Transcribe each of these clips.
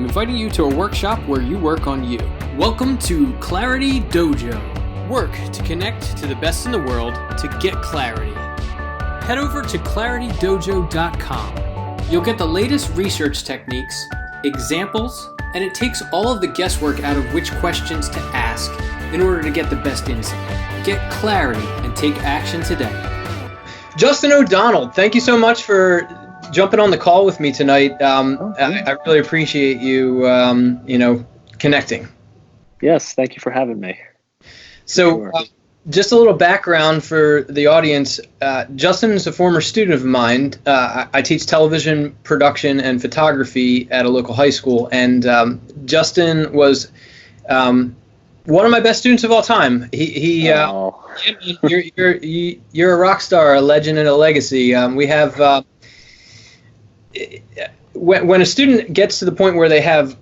I'm inviting you to a workshop where you work on you. Welcome to Clarity Dojo. Work to connect to the best in the world to get clarity. Head over to claritydojo.com. You'll get the latest research techniques, examples, and it takes all of the guesswork out of which questions to ask in order to get the best insight. Get clarity and take action today. Justin O'Donnell, thank you so much for jumping on the call with me tonight. I really appreciate you, connecting. Yes, thank you for having me. So, just a little background for the audience. Justin is a former student of mine. I teach television production and photography at a local high school, and Justin was one of my best students of all time. You're a rock star, a legend, and a legacy. We have when a student gets to the point where they have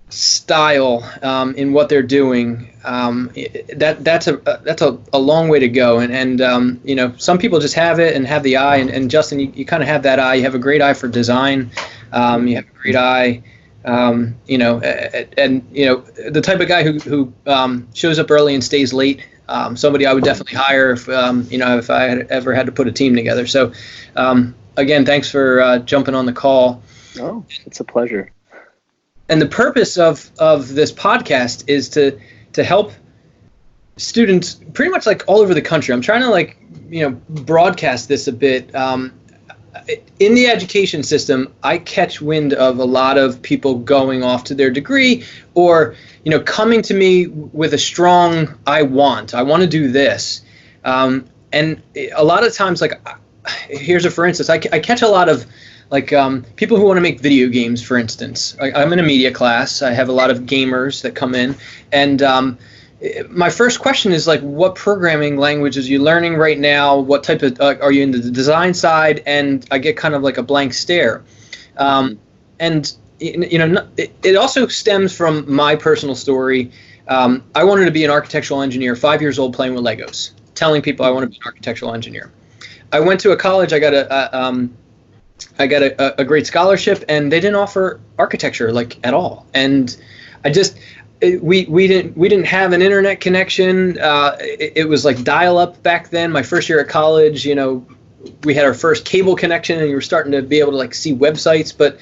style in what they're doing, that's a long way to go. And some people just have it and have the eye. And Justin, you kind of have that eye. You have a great eye for design. You have a great eye. The type of guy who shows up early and stays late. Somebody I would definitely hire if I had ever had to put a team together. So, again, thanks for jumping on the call. Oh, it's a pleasure. And the purpose of this podcast is to help students pretty much like all over the country. I'm trying to broadcast this a bit. In the education system, I catch wind of a lot of people going off to their degree or, coming to me with a strong, I want to do this. And a lot of times, here's a for instance, I catch a lot of people who want to make video games, for instance. I'm in a media class. I have a lot of gamers that come in. And my first question is, what programming languages are you learning right now? What type of, are you in the design side? And I get kind of like a blank stare. It also stems from my personal story. I wanted to be an architectural engineer, 5 years old, playing with Legos, telling people I want to be an architectural engineer. I went to a college. I got a great scholarship, and they didn't offer architecture at all. And we didn't have an internet connection. It was like dial-up back then. My first year at college, we had our first cable connection, and you were starting to be able to see websites. But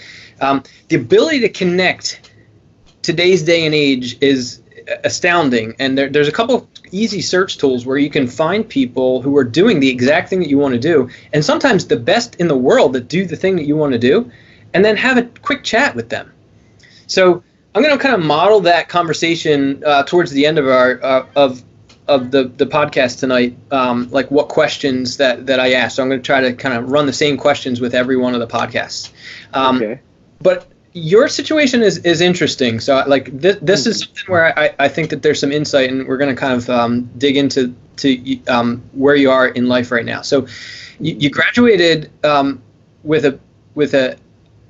the ability to connect today's day and age is astounding. And there's a couple of easy search tools where you can find people who are doing the exact thing that you want to do, and sometimes the best in the world that do the thing that you want to do, and then have a quick chat with them. So I'm going to kind of model that conversation towards the end of our of the podcast tonight, what questions that I asked. So I'm going to try to kind of run the same questions with every one of the podcasts. Okay. But your situation is interesting. So this is something where I think that there's some insight, and we're going to kind of dig into where you are in life right now. So you graduated with a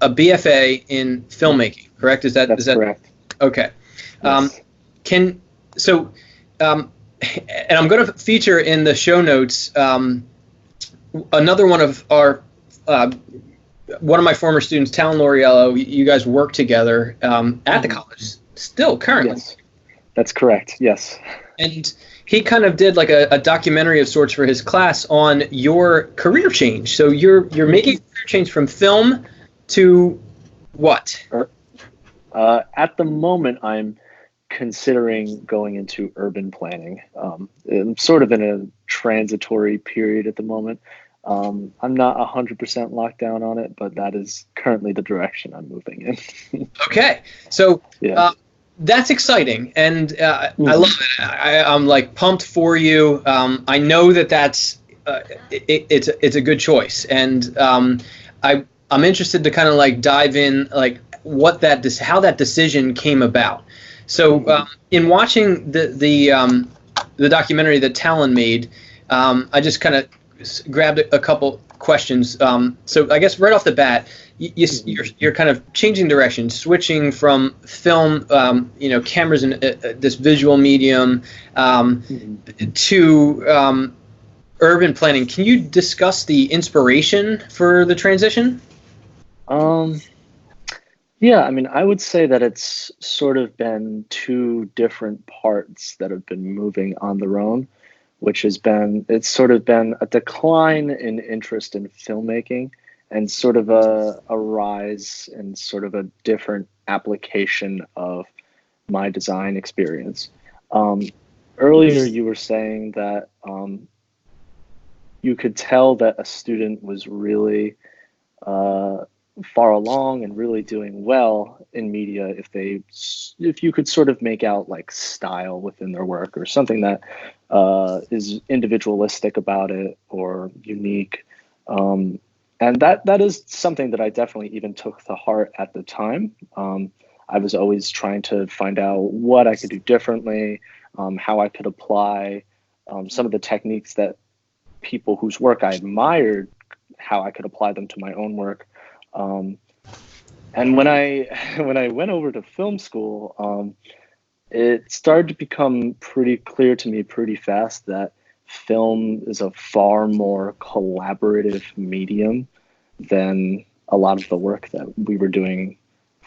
BFA in filmmaking, correct? Is that correct? Okay. Yes. And I'm going to feature in the show notes another one of our one of my former students, Talon Lauriello. You guys work together at the college, still currently. Yes, that's correct. Yes. And he kind of did a documentary of sorts for his class on your career change. So you're making a career change from film to what? At the moment, I'm considering going into urban planning. I'm sort of in a transitory period at the moment. I'm not 100% locked down on it, but that is currently the direction I'm moving in. Okay. So that's exciting. And I love it. I'm pumped for you. I know that's it's a good choice. And I'm interested to kind of dive in, how that decision came about. So in watching the documentary that Talon made, I just kind of grabbed a couple questions. So I guess right off the bat, you're kind of changing direction, switching from film, cameras in this visual medium, to urban planning. Can you discuss the inspiration for the transition? Yeah, I mean, I would say that it's sort of been two different parts that have been moving on their own, which has been, it's sort of been a decline in interest in filmmaking and sort of a rise and sort of a different application of my design experience. Um, Earlier, you were saying that you could tell that a student was really uh, far along and really doing well in media if you could sort of make out like style within their work or something that is individualistic about it or unique. And that is something that I definitely even took to heart at the time. I was always trying to find out what I could do differently, how I could apply some of the techniques that people whose work I admired, how I could apply them to my own work. Um, and when I when I went over to film school, it started to become pretty clear to me pretty fast that film is a far more collaborative medium than a lot of the work that we were doing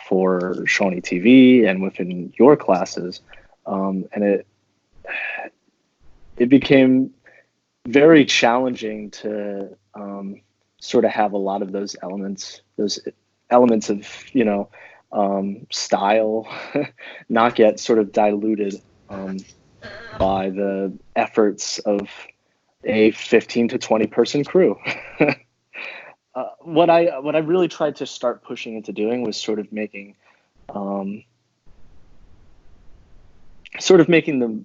for Shawnee TV and within your classes. And it became very challenging to sort of have a lot of those elements of, style, not get sort of diluted by the efforts of a 15 to 20 person crew. What I really tried to start pushing into doing was um, sort of making the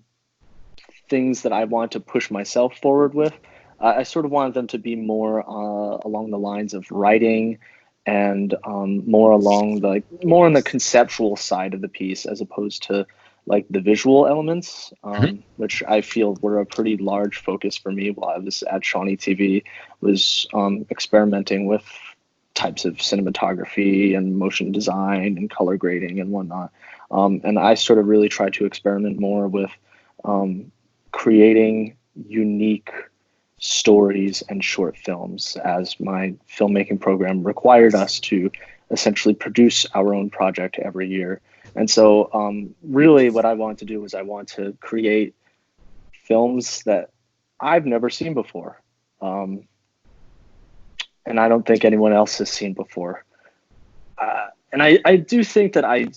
things that I want to push myself forward with. I sort of wanted them to be more along the lines of writing and more more on the conceptual side of the piece as opposed to like the visual elements, which I feel were a pretty large focus for me while I was at Shawnee TV, was experimenting with types of cinematography and motion design and color grading and whatnot. And I sort of really tried to experiment more with creating unique stories and short films, as my filmmaking program required us to essentially produce our own project every year. And so really what I wanted to do was I want to create films that I've never seen before. And I don't think anyone else has seen before. And I do think that I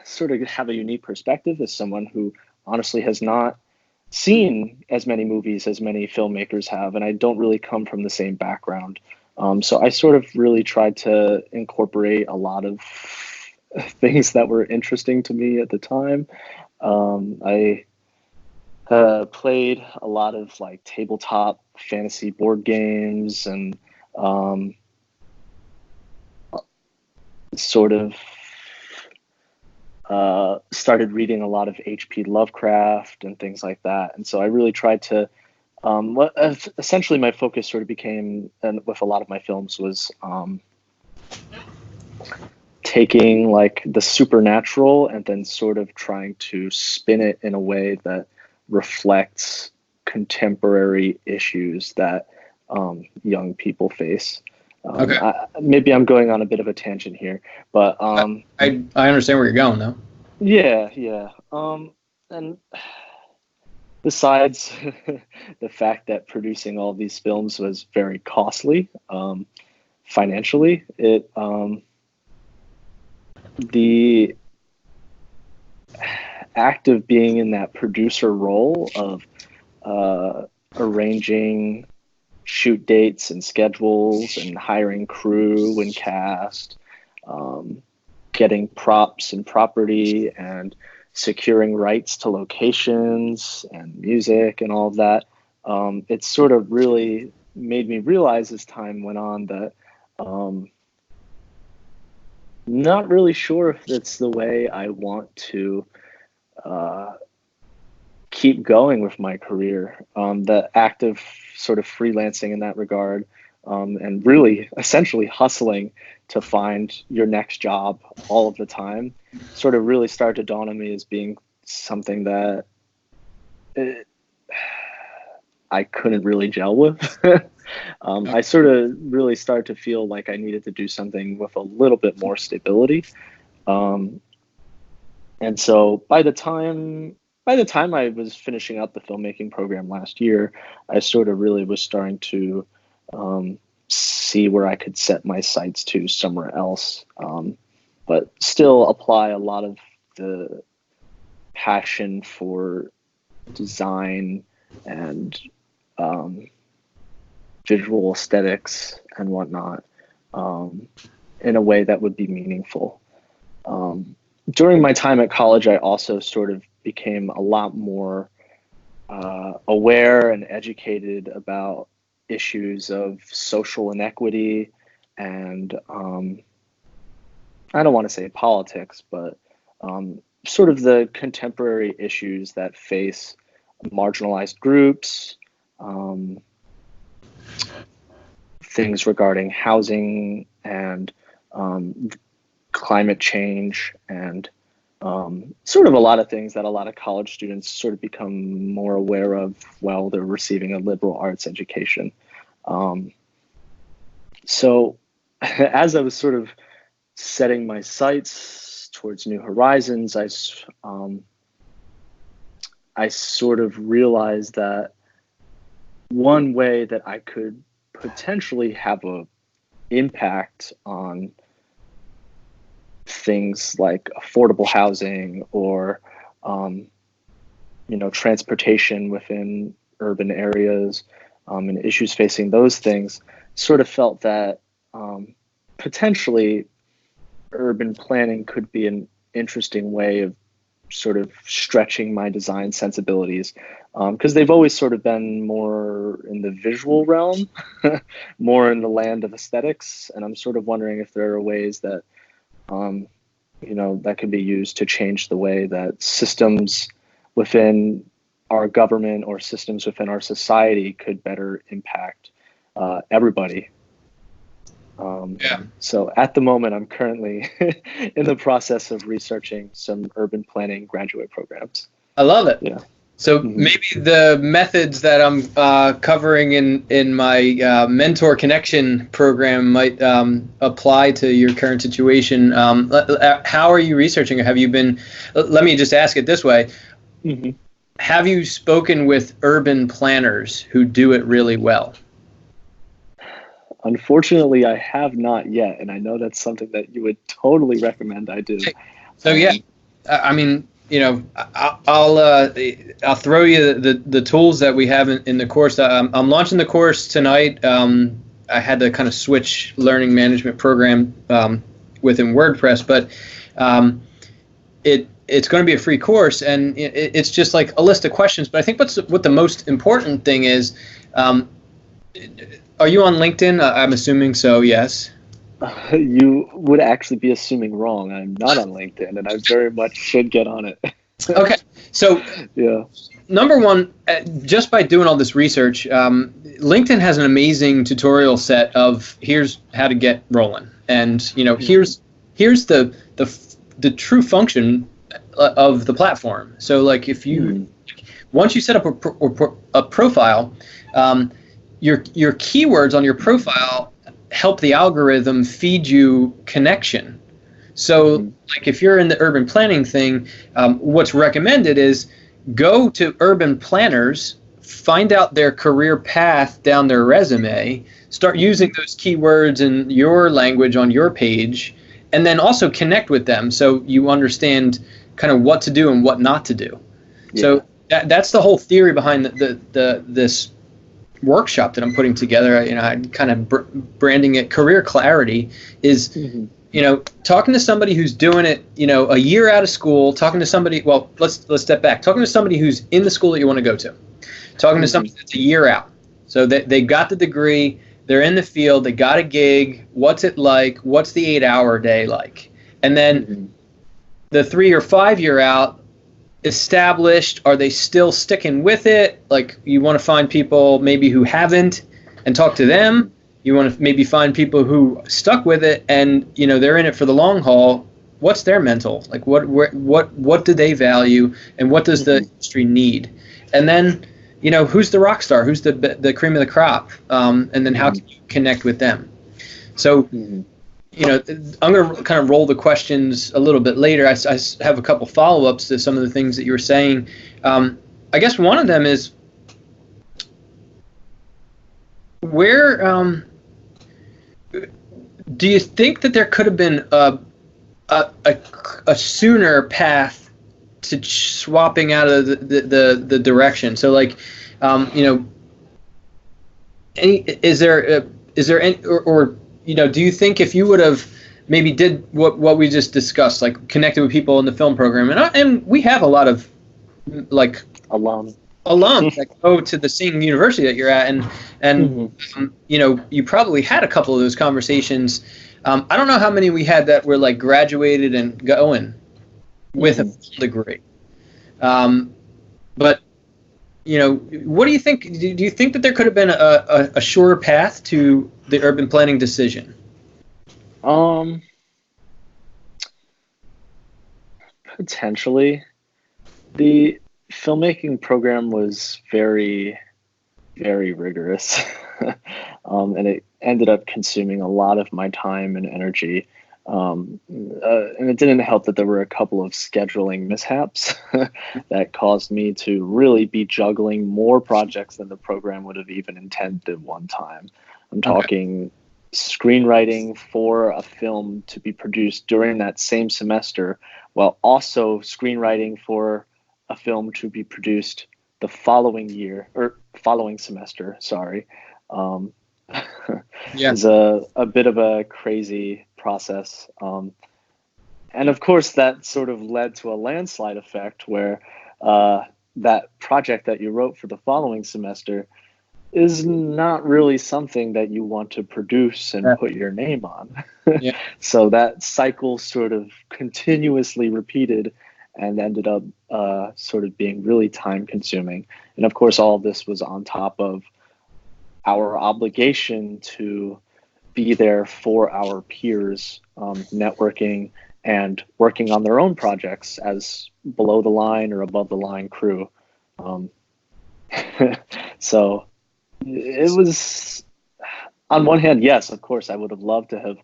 sort of have a unique perspective as someone who honestly has not seen as many movies as many filmmakers have, and I don't really come from the same background. So I sort of really tried to incorporate a lot of things that were interesting to me at the time. I played a lot of like tabletop fantasy board games and sort of started reading a lot of H.P. Lovecraft and things like that. And so I really tried to, essentially my focus sort of became, and with a lot of my films, was taking like the supernatural and then sort of trying to spin it in a way that reflects contemporary issues that young people face. Okay. Maybe I'm going on a bit of a tangent here, but I understand where you're going though. yeah. And besides the fact that producing all these films was very costly financially, the act of being in that producer role of arranging shoot dates and schedules and hiring crew and cast, getting props and property and securing rights to locations and music and all of that. It sort of really made me realize as time went on that not really sure if it's the way I want to keep going with my career. The act of sort of freelancing in that regard, and really essentially hustling to find your next job all of the time, sort of really started to dawn on me as being something that I couldn't really gel with. I sort of really started to feel like I needed to do something with a little bit more stability. And so by the time I was finishing out the filmmaking program last year, I sort of really was starting to see where I could set my sights to somewhere else, but still apply a lot of the passion for design and visual aesthetics and whatnot in a way that would be meaningful. During my time at college, I also sort of became a lot more aware and educated about issues of social inequity and I don't want to say politics, but sort of the contemporary issues that face marginalized groups, things regarding housing and climate change, and sort of a lot of things that a lot of college students sort of become more aware of while they're receiving a liberal arts education. So as I was sort of setting my sights towards new horizons, I sort of realized that one way that I could potentially have a impact on things like affordable housing or transportation within urban areas and issues facing those things, sort of felt that potentially urban planning could be an interesting way of sort of stretching my design sensibilities, because they've always sort of been more in the visual realm, more in the land of aesthetics. And I'm sort of wondering if there are ways that, that could be used to change the way that systems within our government or systems within our society could better impact everybody. So at the moment, I'm currently in the process of researching some urban planning graduate programs. I love it. Yeah. So maybe the methods that I'm covering in my mentor connection program might apply to your current situation. How are you researching? Have you been? Let me just ask it this way: have you spoken with urban planners who do it really well? Unfortunately, I have not yet, and I know that's something that you would totally recommend I do. So yeah, I mean, I'll throw you the tools that we have in the course. I'm launching the course tonight. I had to kind of switch learning management program within WordPress, but it's going to be a free course, and it's just like a list of questions. But I think what the most important thing is. Are you on LinkedIn? I'm assuming so, yes. You would actually be assuming wrong. I'm not on LinkedIn, and I very much should get on it. Okay. So, yeah. Number one, just by doing all this research, LinkedIn has an amazing tutorial set of here's how to get rolling. And, here's the true function of the platform. So, like, if you, once you set up a profile, your keywords on your profile help the algorithm feed you connection. So like if you're in the urban planning thing, what's recommended is go to urban planners, find out their career path down their resume, start using those keywords in your language on your page, and then also connect with them so you understand kind of what to do and what not to do. Yeah. So that's the whole theory behind this workshop that I'm putting together. I kind of branding it career clarity is, talking to somebody who's doing it, a year out of school, talking to somebody, well, let's step back, talking to somebody who's in the school that you want to go to, talking to somebody that's a year out. So they got the degree, they're in the field, they got a gig, what's it like, what's the 8-hour day like? And then the 3 or 5 year out, established, are they still sticking with it? Like you want to find people maybe who haven't and talk to them. You want to maybe find people who stuck with it and they're in it for the long haul. What's their mental? Like what do they value and what does the industry need? And then who's the rock star? Who's the cream of the crop? And then how can you connect with them? So I'm going to kind of roll the questions a little bit later. I have a couple follow-ups to some of the things that you were saying. I guess one of them is where do you think that there could have been a sooner path to swapping out of the direction? So like, is there any, or do you think if you would have maybe did what we just discussed, like connected with people in the film program, and we have a lot of like alums that go to the same university that you're at, and you probably had a couple of those conversations. I don't know how many we had that were like graduated and going with a degree, but what do you think? Do you think that there could have been a shorter path to the urban planning decision? Potentially. The filmmaking program was very, very rigorous, and it ended up consuming a lot of my time and energy. And it didn't help that there were a couple of scheduling mishaps that caused me to really be juggling more projects than the program would have even intended at one time. I'm talking screenwriting for a film to be produced during that same semester, while also screenwriting for a film to be produced the following year, or following semester, sorry. Is a bit of a crazy process. And of course, that sort of led to a landslide effect where that project that you wrote for the following semester is not really something that you want to produce and put your name on. So that cycle sort of continuously repeated and ended up sort of being really time consuming. And of course, all of this was on top of our obligation to be there for our peers, networking and working on their own projects as below the line or above the line crew. So it was, on one hand, yes, of course, I would have loved to have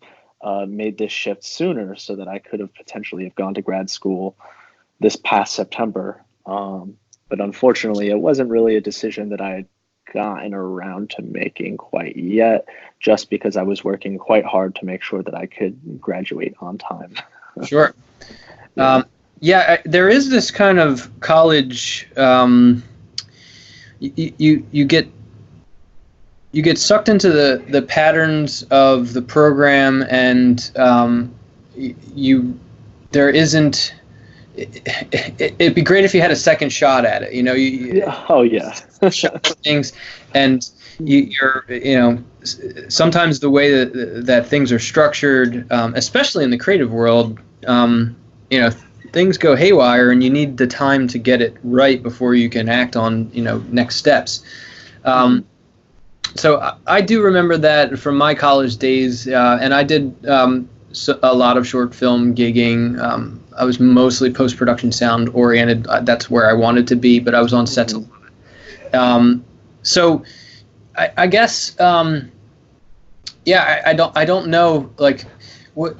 made this shift sooner so that I could have potentially have gone to grad school this past September. But unfortunately, it wasn't really a decision that I had gotten around to making quite yet, just because I was working quite hard to make sure that I could graduate on time. Sure. There is this kind of college, you get sucked into the patterns of the program, and there isn't. It'd be great if you had a second shot at it. Things, and you're sometimes the way that things are structured, especially in the creative world, things go haywire, and you need the time to get it right before you can act on next steps. So I do remember that from my college days, and I did a lot of short film gigging. I was mostly post-production sound oriented. That's where I wanted to be, but I was on sets a lot. So I guess, I don't know, like, what,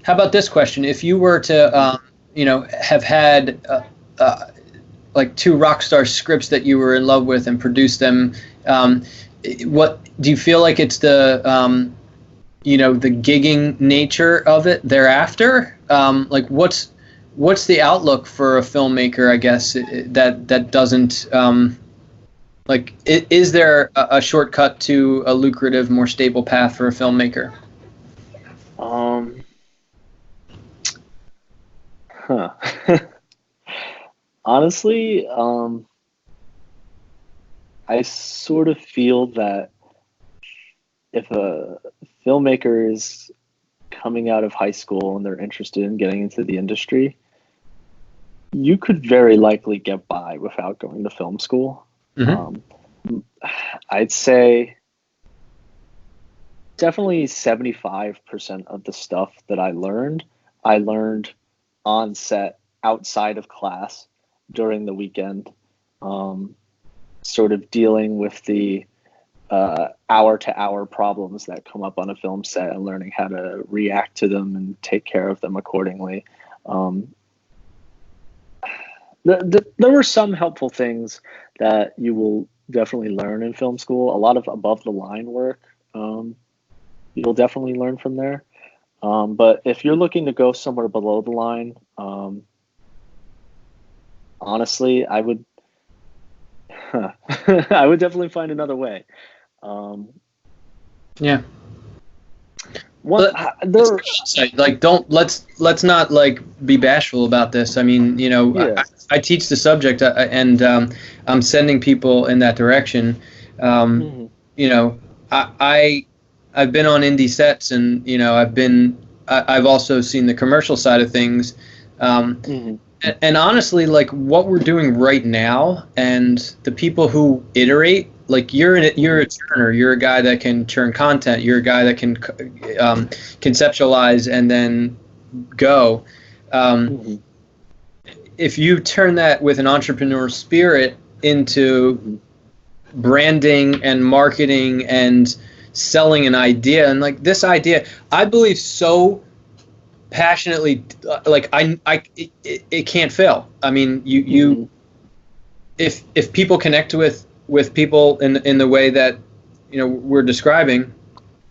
how about this question? If you were to, have had, like 2 rock star scripts that you were in love with and produced them, what do you feel like it's the gigging nature of it thereafter? Like what's the outlook for a filmmaker, I guess, that doesn't, is there a shortcut to a lucrative, more stable path for a filmmaker? Honestly, I sort of feel that if a filmmaker is coming out of high school and they're interested in getting into the industry, you could very likely get by without going to film school. I'd say definitely 75% of the stuff that I learned on set outside of class during the weekend, sort of dealing with the hour to hour problems that come up on a film set and learning how to react to them and take care of them accordingly. There were some helpful things that you will definitely learn in film school. A lot of above the line work, you'll definitely learn from there. But if you're looking to go somewhere below the line, honestly, I would I would definitely find another way. Yeah. Let's not like be bashful about this. I mean, Yeah. I teach the subject, and I'm sending people in that direction. I've been on indie sets, and I've also seen the commercial side of things. And honestly, like what we're doing right now, and the people who iterate, like you're a churner, you're a guy that can churn content, you're a guy that can conceptualize and then go. If you turn that with an entrepreneur spirit into branding and marketing and selling an idea, and like this idea, I believe so passionately, like it can't fail. I mean, if people connect with people in the way that we're describing,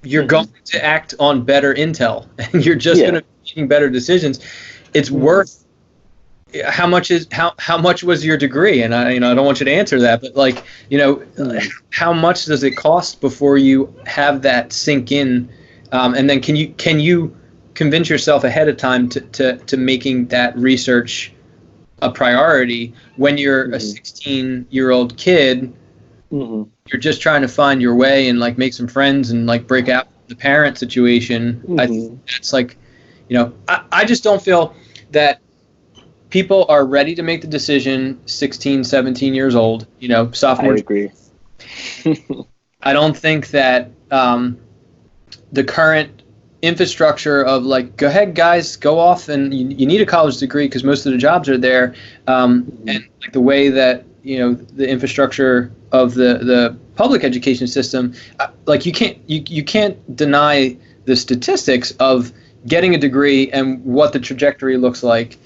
you're going to act on better intel, and you're just going to be making better decisions. It's worth. How much was your degree? And I don't want you to answer that, but like how much does it cost before you have that sink in, and then can you convince yourself ahead of time to making that research a priority when you're a 16-year-old kid. You're just trying to find your way and like make some friends and like break out the parent situation. I think that's like, I just don't feel that people are ready to make the decision 16, 17 years old, sophomore. I agree. I don't think that the current infrastructure of like, go ahead guys, go off, and you need a college degree because most of the jobs are there, and like the way that the infrastructure of the public education system, like you can't deny the statistics of getting a degree and what the trajectory looks like.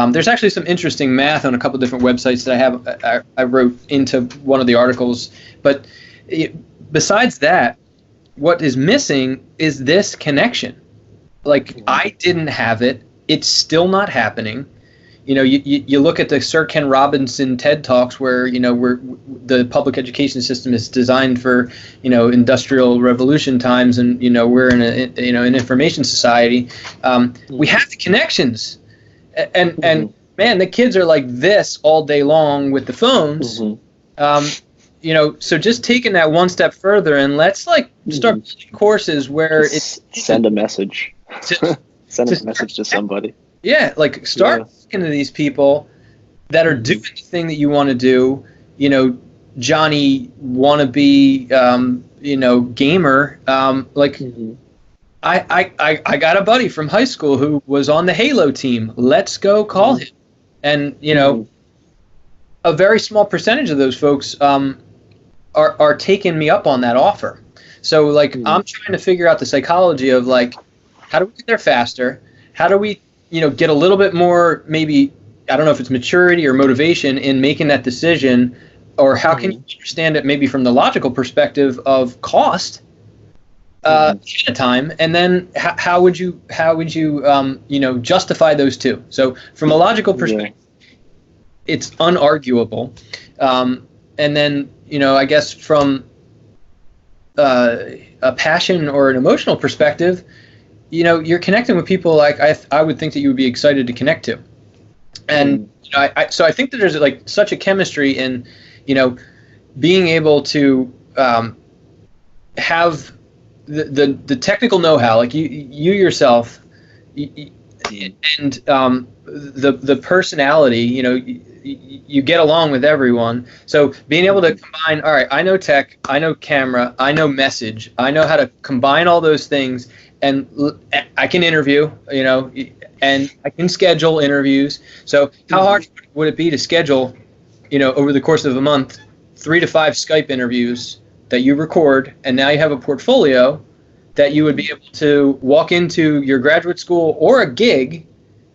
There's actually some interesting math on a couple different websites that I wrote into one of the articles, but besides that, what is missing is this connection. Like I didn't have it. It's still not happening. You look at the Sir Ken Robinson TED Talks where, the public education system is designed for, industrial revolution times, and, we're in an information society. We have the connections, and man, the kids are like this all day long with the phones. So just taking that one step further, and let's like start courses where send a message, send a message to somebody. Yeah, like start talking to these people that are doing the thing that you want to do. Johnny wannabe, gamer. I got a buddy from high school who was on the Halo team. Let's go call him. And a very small percentage of those folks are taking me up on that offer. So like I'm trying to figure out the psychology of like, how do we get there faster? How do we get a little bit more, maybe, I don't know if it's maturity or motivation in making that decision, or how can you understand it maybe from the logical perspective of cost at a time, and then how would you justify those two? So from a logical perspective, it's unarguable, and then I guess from a passion or an emotional perspective, you're connecting with people like I would think that you would be excited to connect to. And so I think that there's like such a chemistry in, being able to have the technical know-how, like you yourself, and the personality, you get along with everyone. So being able to combine, all right, I know tech, I know camera, I know message, I know how to combine all those things. And I can interview, and I can schedule interviews. So how hard would it be to schedule, over the course of a month, 3 to 5 Skype interviews that you record, and now you have a portfolio that you would be able to walk into your graduate school or a gig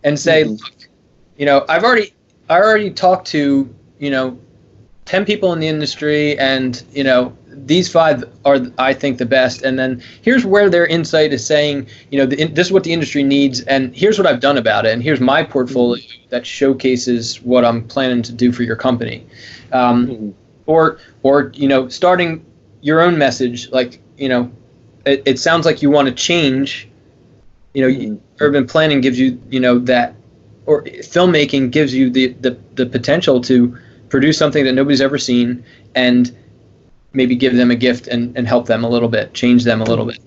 and say, look, I already talked to, 10 people in the industry, and, these 5 are, I think, the best. And then here's where their insight is saying, this is what the industry needs, and here's what I've done about it, and here's my portfolio that showcases what I'm planning to do for your company. Or starting your own message, like, it sounds like you want to change, urban planning gives you, that, or filmmaking gives you the potential to produce something that nobody's ever seen, and maybe give them a gift and help them a little bit, change them a little bit.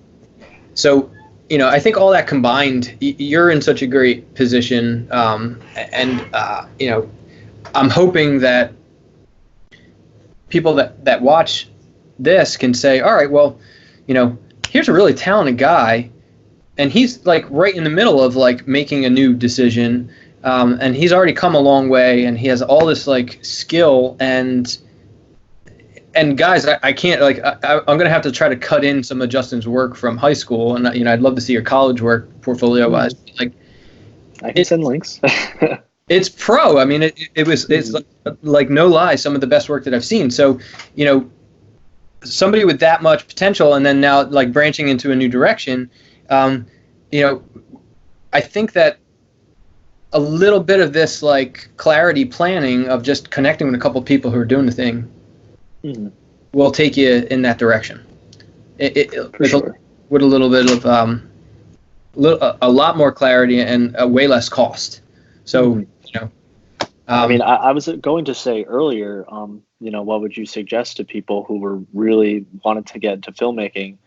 So, I think all that combined, you're in such a great position. I'm hoping that people that watch this can say, all right, well, here's a really talented guy, and he's like right in the middle of like making a new decision. And he's already come a long way, and he has all this like skill, and guys, I can't, like, I'm going to have to try to cut in some of Justin's work from high school, and I'd love to see your college work portfolio wise. Like, I can send links. It's pro. I mean, it's like no lie, some of the best work that I've seen. So, somebody with that much potential, and then now like branching into a new direction, I think that a little bit of this like clarity planning of just connecting with a couple people who are doing the thing will take you in that direction. Sure. With a little bit of a lot more clarity and a way less cost. So I mean, I was going to say earlier, what would you suggest to people who were really wanted to get into filmmaking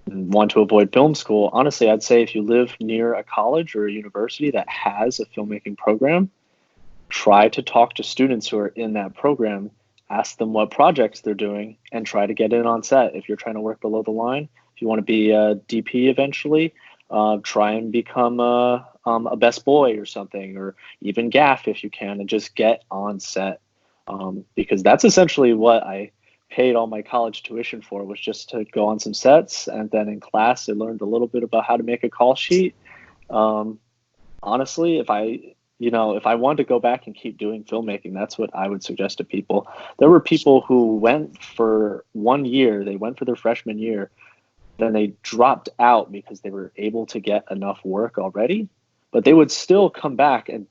and want to avoid film school? Honestly, I'd say if you live near a college or a university that has a filmmaking program, try to talk to students who are in that program, ask them what projects they're doing, and try to get in on set. If you're trying to work below the line, if you want to be a DP eventually, try and become a best boy or something, or even gaff if you can, and just get on set. Because that's essentially what I paid all my college tuition for, was just to go on some sets. And then in class, I learned a little bit about how to make a call sheet. Honestly, if I wanted to go back and keep doing filmmaking, that's what I would suggest to people. There were people who went for 1 year, they went for their freshman year, then they dropped out because they were able to get enough work already, but they would still come back and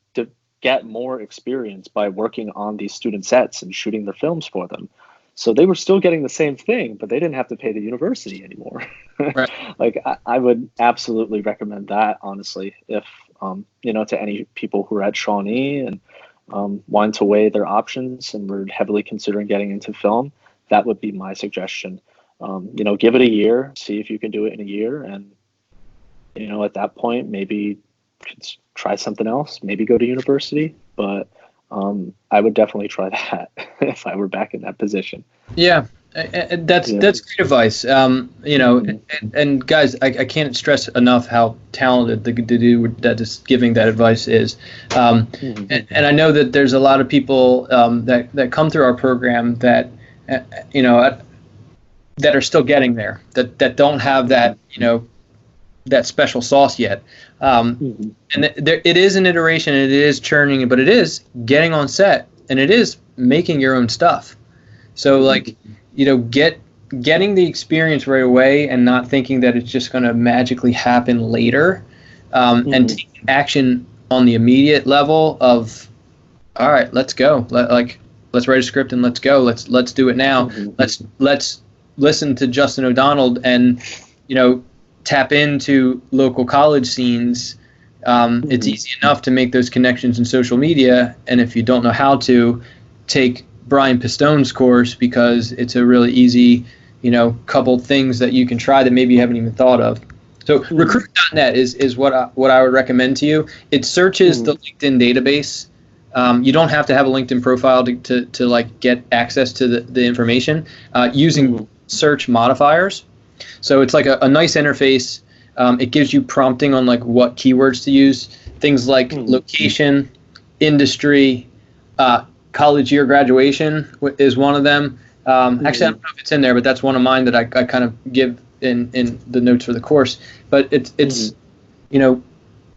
get more experience by working on these student sets and shooting their films for them. So they were still getting the same thing, but they didn't have to pay the university anymore. Right. Like, I would absolutely recommend that, honestly, if, to any people who are at Shawnee and wanted to weigh their options and were heavily considering getting into film, that would be my suggestion. Give it a year, see if you can do it in a year. And, at that point, maybe try something else, maybe go to university. But I would definitely try that if I were back in that position. Yeah, that's great advice. And guys, I can't stress enough how talented the dude that is giving that advice is. And I know that there's a lot of people that come through our program that that are still getting there, that don't have that that special sauce yet. And it is an iteration, and it is churning, but it is getting on set, and it is making your own stuff. So like, getting the experience right away and not thinking that it's just going to magically happen later, and taking action on the immediate level of, all right, let's go. Let's write a script and let's go. Let's do it now. Let's listen to Justin O'Donnell and, tap into local college scenes. It's easy enough to make those connections in social media, and if you don't know how to, take Brian Pistone's course, because it's a really easy, couple things that you can try that maybe you haven't even thought of. So recruit.net is what I would recommend to you. It searches the LinkedIn database. You don't have to have a LinkedIn profile to like get access to the information using search modifiers. So it's like a nice interface. It gives you prompting on like what keywords to use. Things like location, industry, college year graduation is one of them. Actually, I don't know if it's in there, but that's one of mine that I kind of give in the notes for the course. But it's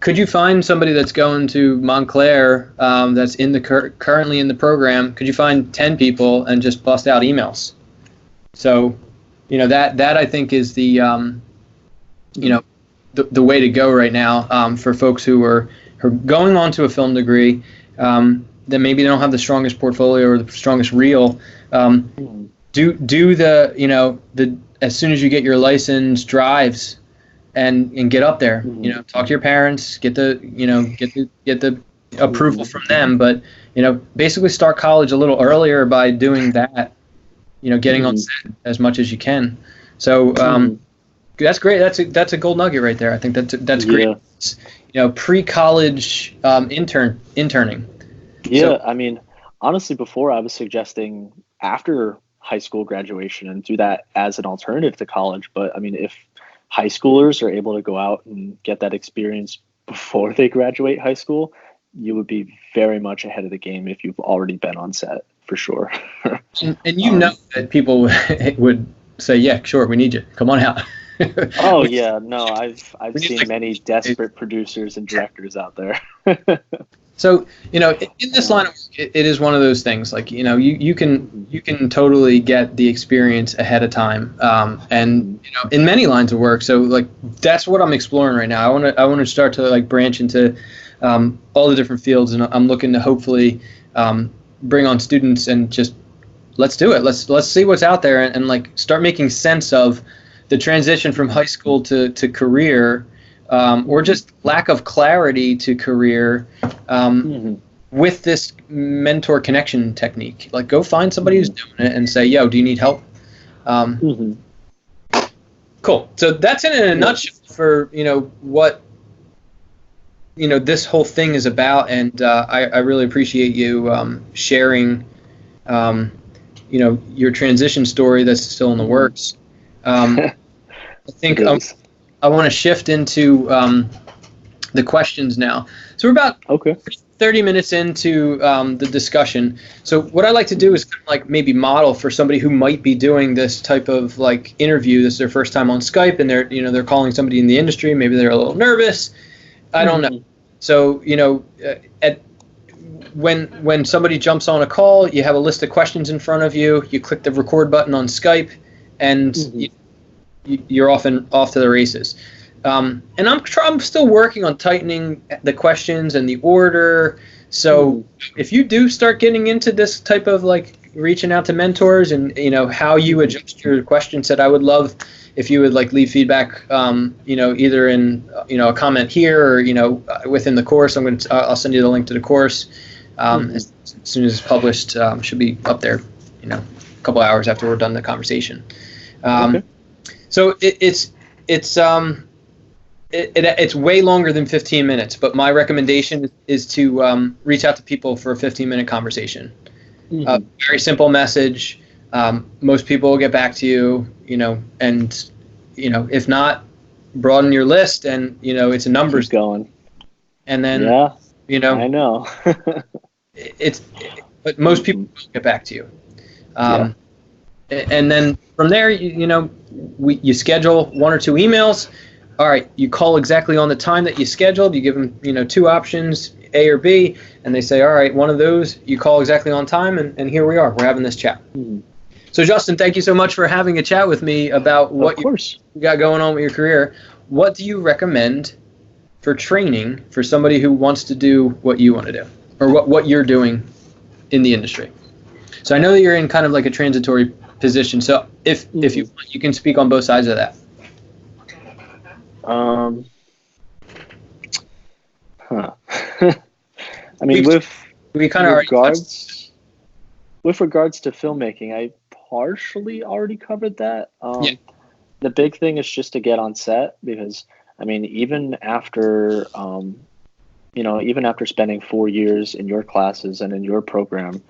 could you find somebody that's going to Montclair that's in the currently in the program? Could you find 10 people and just bust out emails? So, that I think is the the way to go right now for folks who are going on to a film degree that maybe they don't have the strongest portfolio or the strongest reel. Do the as soon as you get your license, drives and get up there. Talk to your parents, get the approval from them, but basically start college a little earlier by doing that. Getting on set as much as you can. So that's great. That's a gold nugget right there. I think that's great. Pre-college interning. Yeah, so, I mean, honestly, before I was suggesting after high school graduation and do that as an alternative to college. But I mean, if high schoolers are able to go out and get that experience before they graduate high school, you would be very much ahead of the game if you've already been on set, for sure. and that people would say, yeah, sure, we need you. Come on out. Oh yeah, no, I've seen many desperate producers and directors out there. So, in this line of work, it is one of those things. Like, you can totally get the experience ahead of time, and in many lines of work. So, like, that's what I'm exploring right now. I want to start to like branch into all the different fields, and I'm looking to hopefully bring on students and just let's do it. Let's see what's out there and like start making sense of the transition from high school to career. Or just lack of clarity to career with this mentor connection technique. Like, go find somebody who's doing it and say, yo, do you need help? Cool. So that's in a nutshell for, what, this whole thing is about. And I really appreciate you sharing, your transition story that's still in the works. I think I want to shift into the questions now. So we're about 30 minutes into the discussion. So what I like to do is kind of like maybe model for somebody who might be doing this type of like interview. This is their first time on Skype, and they're calling somebody in the industry. Maybe they're a little nervous. I don't know. So when somebody jumps on a call, you have a list of questions in front of you. You click the record button on Skype, and you're off to the races. And I'm still working on tightening the questions and the order. So if you do start getting into this type of like reaching out to mentors and how you adjust your question set, I would love if you would like leave feedback, either in a comment here or within the course. I'll send you the link to the course as soon as it's published. Should be up there, a couple hours after we're done the conversation. So it's way longer than 15 minutes, but my recommendation is to reach out to people for a 15-minute conversation. Very simple message. Most people will get back to you, and if not, broaden your list, and it's a numbers going. And then I know. but most people will get back to you. And then from there, you schedule 1 or 2 emails. All right, you call exactly on the time that you scheduled. You give them, 2 options, A or B, and they say, all right, one of those, you call exactly on time, and here we are. We're having this chat. So, Justin, thank you so much for having a chat with me about what you got going on with your career. What do you recommend for training for somebody who wants to do what you want to do, or what you're doing in the industry? So I know that you're in kind of like a transitory position. So if you want, you can speak on both sides of that. I mean, with regards to filmmaking, I partially already covered that. The big thing is just to get on set, because I mean, even after spending 4 years in your classes and in your program,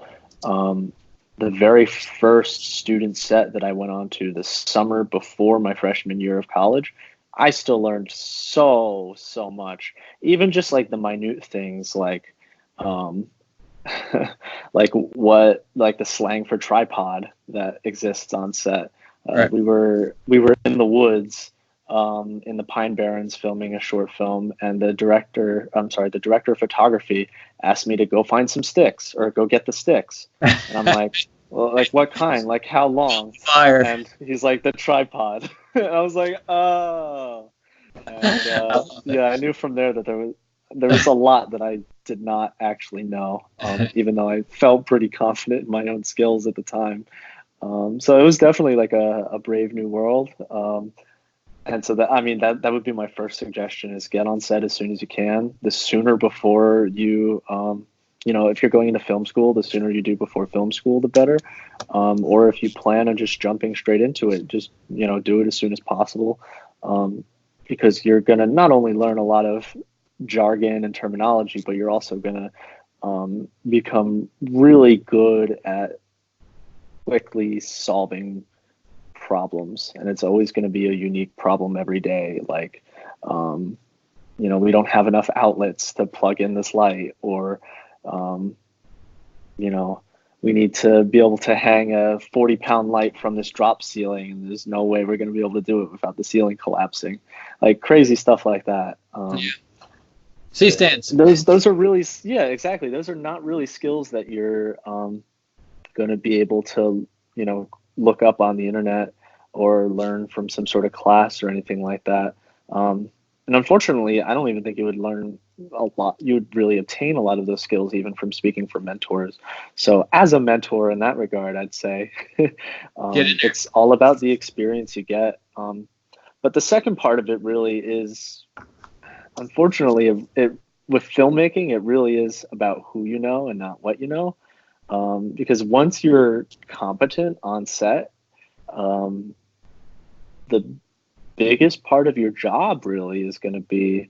the very first student set that I went on to the summer before my freshman year of college, I still learned so much. Even just like the minute things, like like the slang for tripod that exists on set. Right. We were in the woods, in the Pine Barrens filming a short film, and the director of photography asked me to go find some sticks or go get the sticks. And I'm like, well, like what kind? Like how long? Fire. And he's like, the tripod. And I was like, oh. And yeah, I knew from there that there was a lot that I did not actually know, even though I felt pretty confident in my own skills at the time. So it was definitely like a brave new world. And so that would be my first suggestion, is get on set as soon as you can. The sooner before you, if you're going into film school, the sooner you do before film school, the better. Or if you plan on just jumping straight into it, just, do it as soon as possible. Because you're going to not only learn a lot of jargon and terminology, but you're also going to become really good at quickly solving problems. And it's always going to be a unique problem every day. Like, we don't have enough outlets to plug in this light, or, we need to be able to hang a 40-pound light from this drop ceiling, and there's no way we're going to be able to do it without the ceiling collapsing. Like crazy stuff like that. C-stands. Those are really, yeah, exactly. Those are not really skills that you're going to be able to, look up on the internet or learn from some sort of class or anything like that. And unfortunately, I don't even think you would learn a lot. You would really obtain a lot of those skills even from speaking from mentors. So as a mentor in that regard, I'd say it's all about the experience you get. But the second part of it really is, unfortunately, with filmmaking, it really is about who you know and not what you know. Because once you're competent on set, the biggest part of your job really is going to be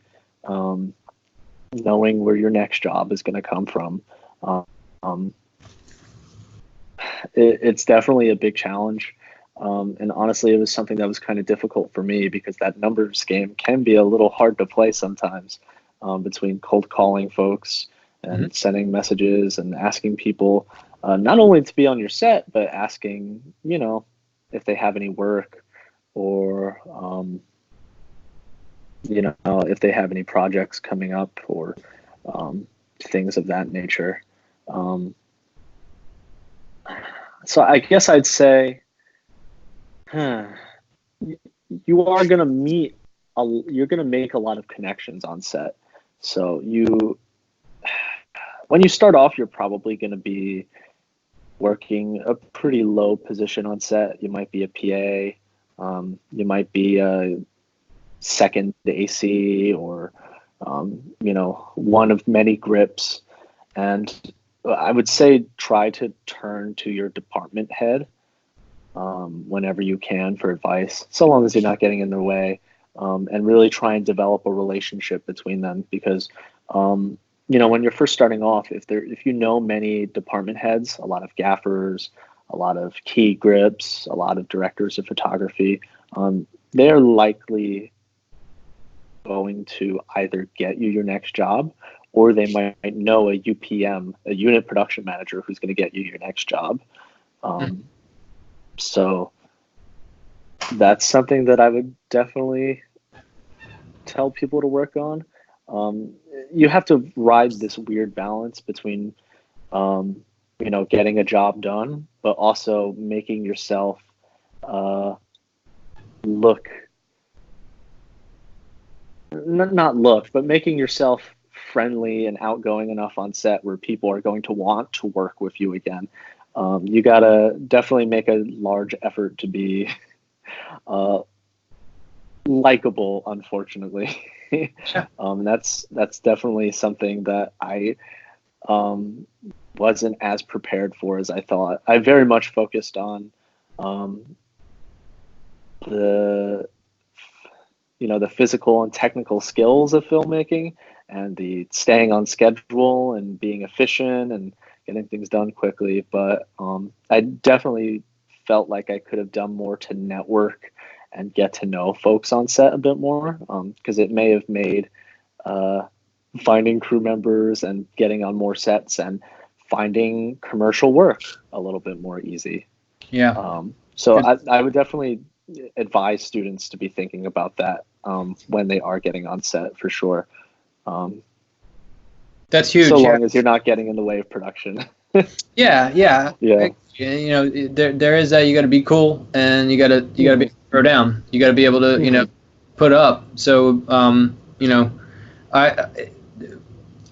knowing where your next job is going to come from. It's definitely a big challenge. And honestly, it was something that was kind of difficult for me, because that numbers game can be a little hard to play sometimes, between cold calling folks and sending messages and asking people not only to be on your set, but asking, if they have any work, or, if they have any projects coming up, or things of that nature. So I guess I'd say you are going to you're going to make a lot of connections on set. So when you start off, you're probably going to be working a pretty low position on set. You might be a PA, you might be a second AC, or, one of many grips. And I would say try to turn to your department head whenever you can for advice, so long as you're not getting in their way, and really try and develop a relationship between them. Because when you're first starting off, if you know many department heads, a lot of gaffers, a lot of key grips, a lot of directors of photography, they're likely going to either get you your next job, or they might know a UPM, a unit production manager, who's going to get you your next job. So that's something that I would definitely tell people to work on. You have to ride this weird balance between, getting a job done, but also making yourself making yourself friendly and outgoing enough on set where people are going to want to work with you again. You gotta definitely make a large effort to be likable, unfortunately. That's definitely something that I wasn't as prepared for as I thought. I very much focused on the physical and technical skills of filmmaking, and the staying on schedule and being efficient and getting things done quickly. But I definitely felt like I could have done more to network and get to know folks on set a bit more, because it may have made finding crew members and getting on more sets and finding commercial work a little bit more easy. Yeah. So I would definitely advise students to be thinking about that when they are getting on set, for sure. That's huge. So long as you're not getting in the way of production. Yeah. You know, there is that. You got to be cool, and you got to be able to throw down. You got to be able to, you know, put up. So, you know, I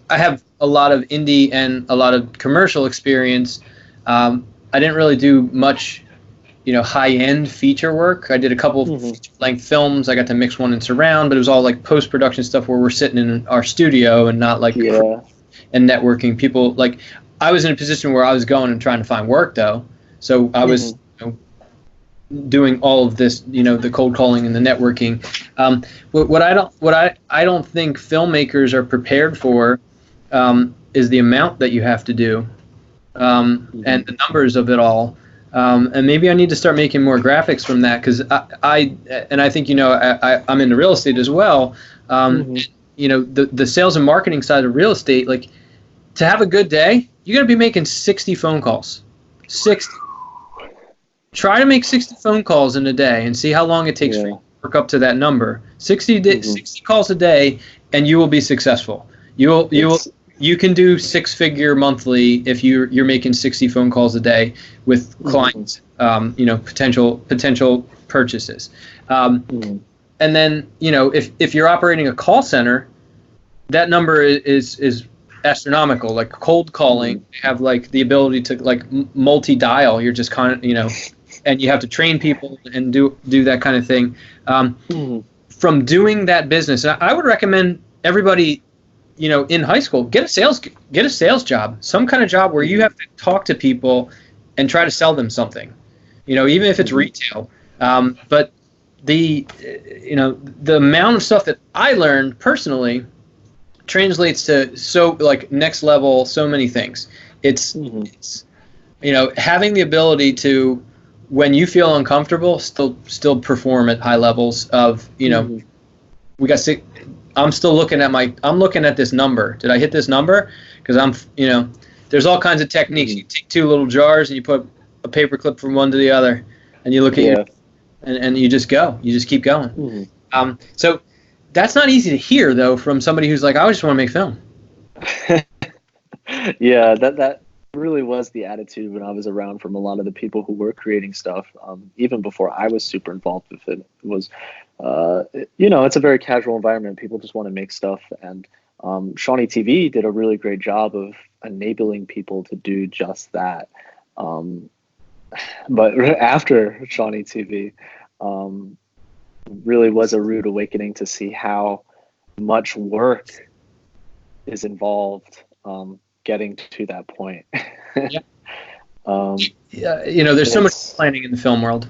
have a lot of indie and a lot of commercial experience. I didn't really do much, you know, high-end feature work. I did a couple of feature-length films. I got to mix one in surround, but it was all like post-production stuff where we're sitting in our studio and not like and networking. People, like, I was in a position where I was going and trying to find work, though. So I was you know, doing all of this, you know, the cold calling and the networking. What I don't think filmmakers are prepared for is the amount that you have to do, and the numbers of it all. And maybe I need to start making more graphics from that, because I think, you know, I'm into real estate as well. You know, the sales and marketing side of real estate, like, to have a good day, you got to be making 60 phone calls. 60. Try to make 60 phone calls in a day and see how long it takes for you to work up to that number. 60 calls a day, and you will be successful. You can do six-figure monthly if you're making 60 phone calls a day with clients, you know, potential purchases. And then, you know, if you're operating a call center, that number is astronomical. Like cold calling, you have like the ability to like multi-dial. You're just kind of, you know, and you have to train people and do that kind of thing. From doing that business, I would recommend everybody, you know, in high school, get a sales job, some kind of job where you have to talk to people and try to sell them something, you know, even if it's retail. But you know, the amount of stuff that I learned personally translates to like next level, so many things. It's you know, having the ability to, when you feel uncomfortable, still perform at high levels of, you know, I'm still looking at this number. Did I hit this number? Because you know, there's all kinds of techniques. You take two little jars and you put a paper clip from one to the other, and you look at and you just go. You just keep going. So that's not easy to hear, though, from somebody who's like, I just want to make film. Yeah, that really was the attitude when I was around from a lot of the people who were creating stuff, even before I was super involved with it. It was, you know, it's a very casual environment. People just want to make stuff. And Shawnee TV did a really great job of enabling people to do just that. But after Shawnee TV, really was a rude awakening to see how much work is involved getting to that point. You know, there's so much planning in the film world.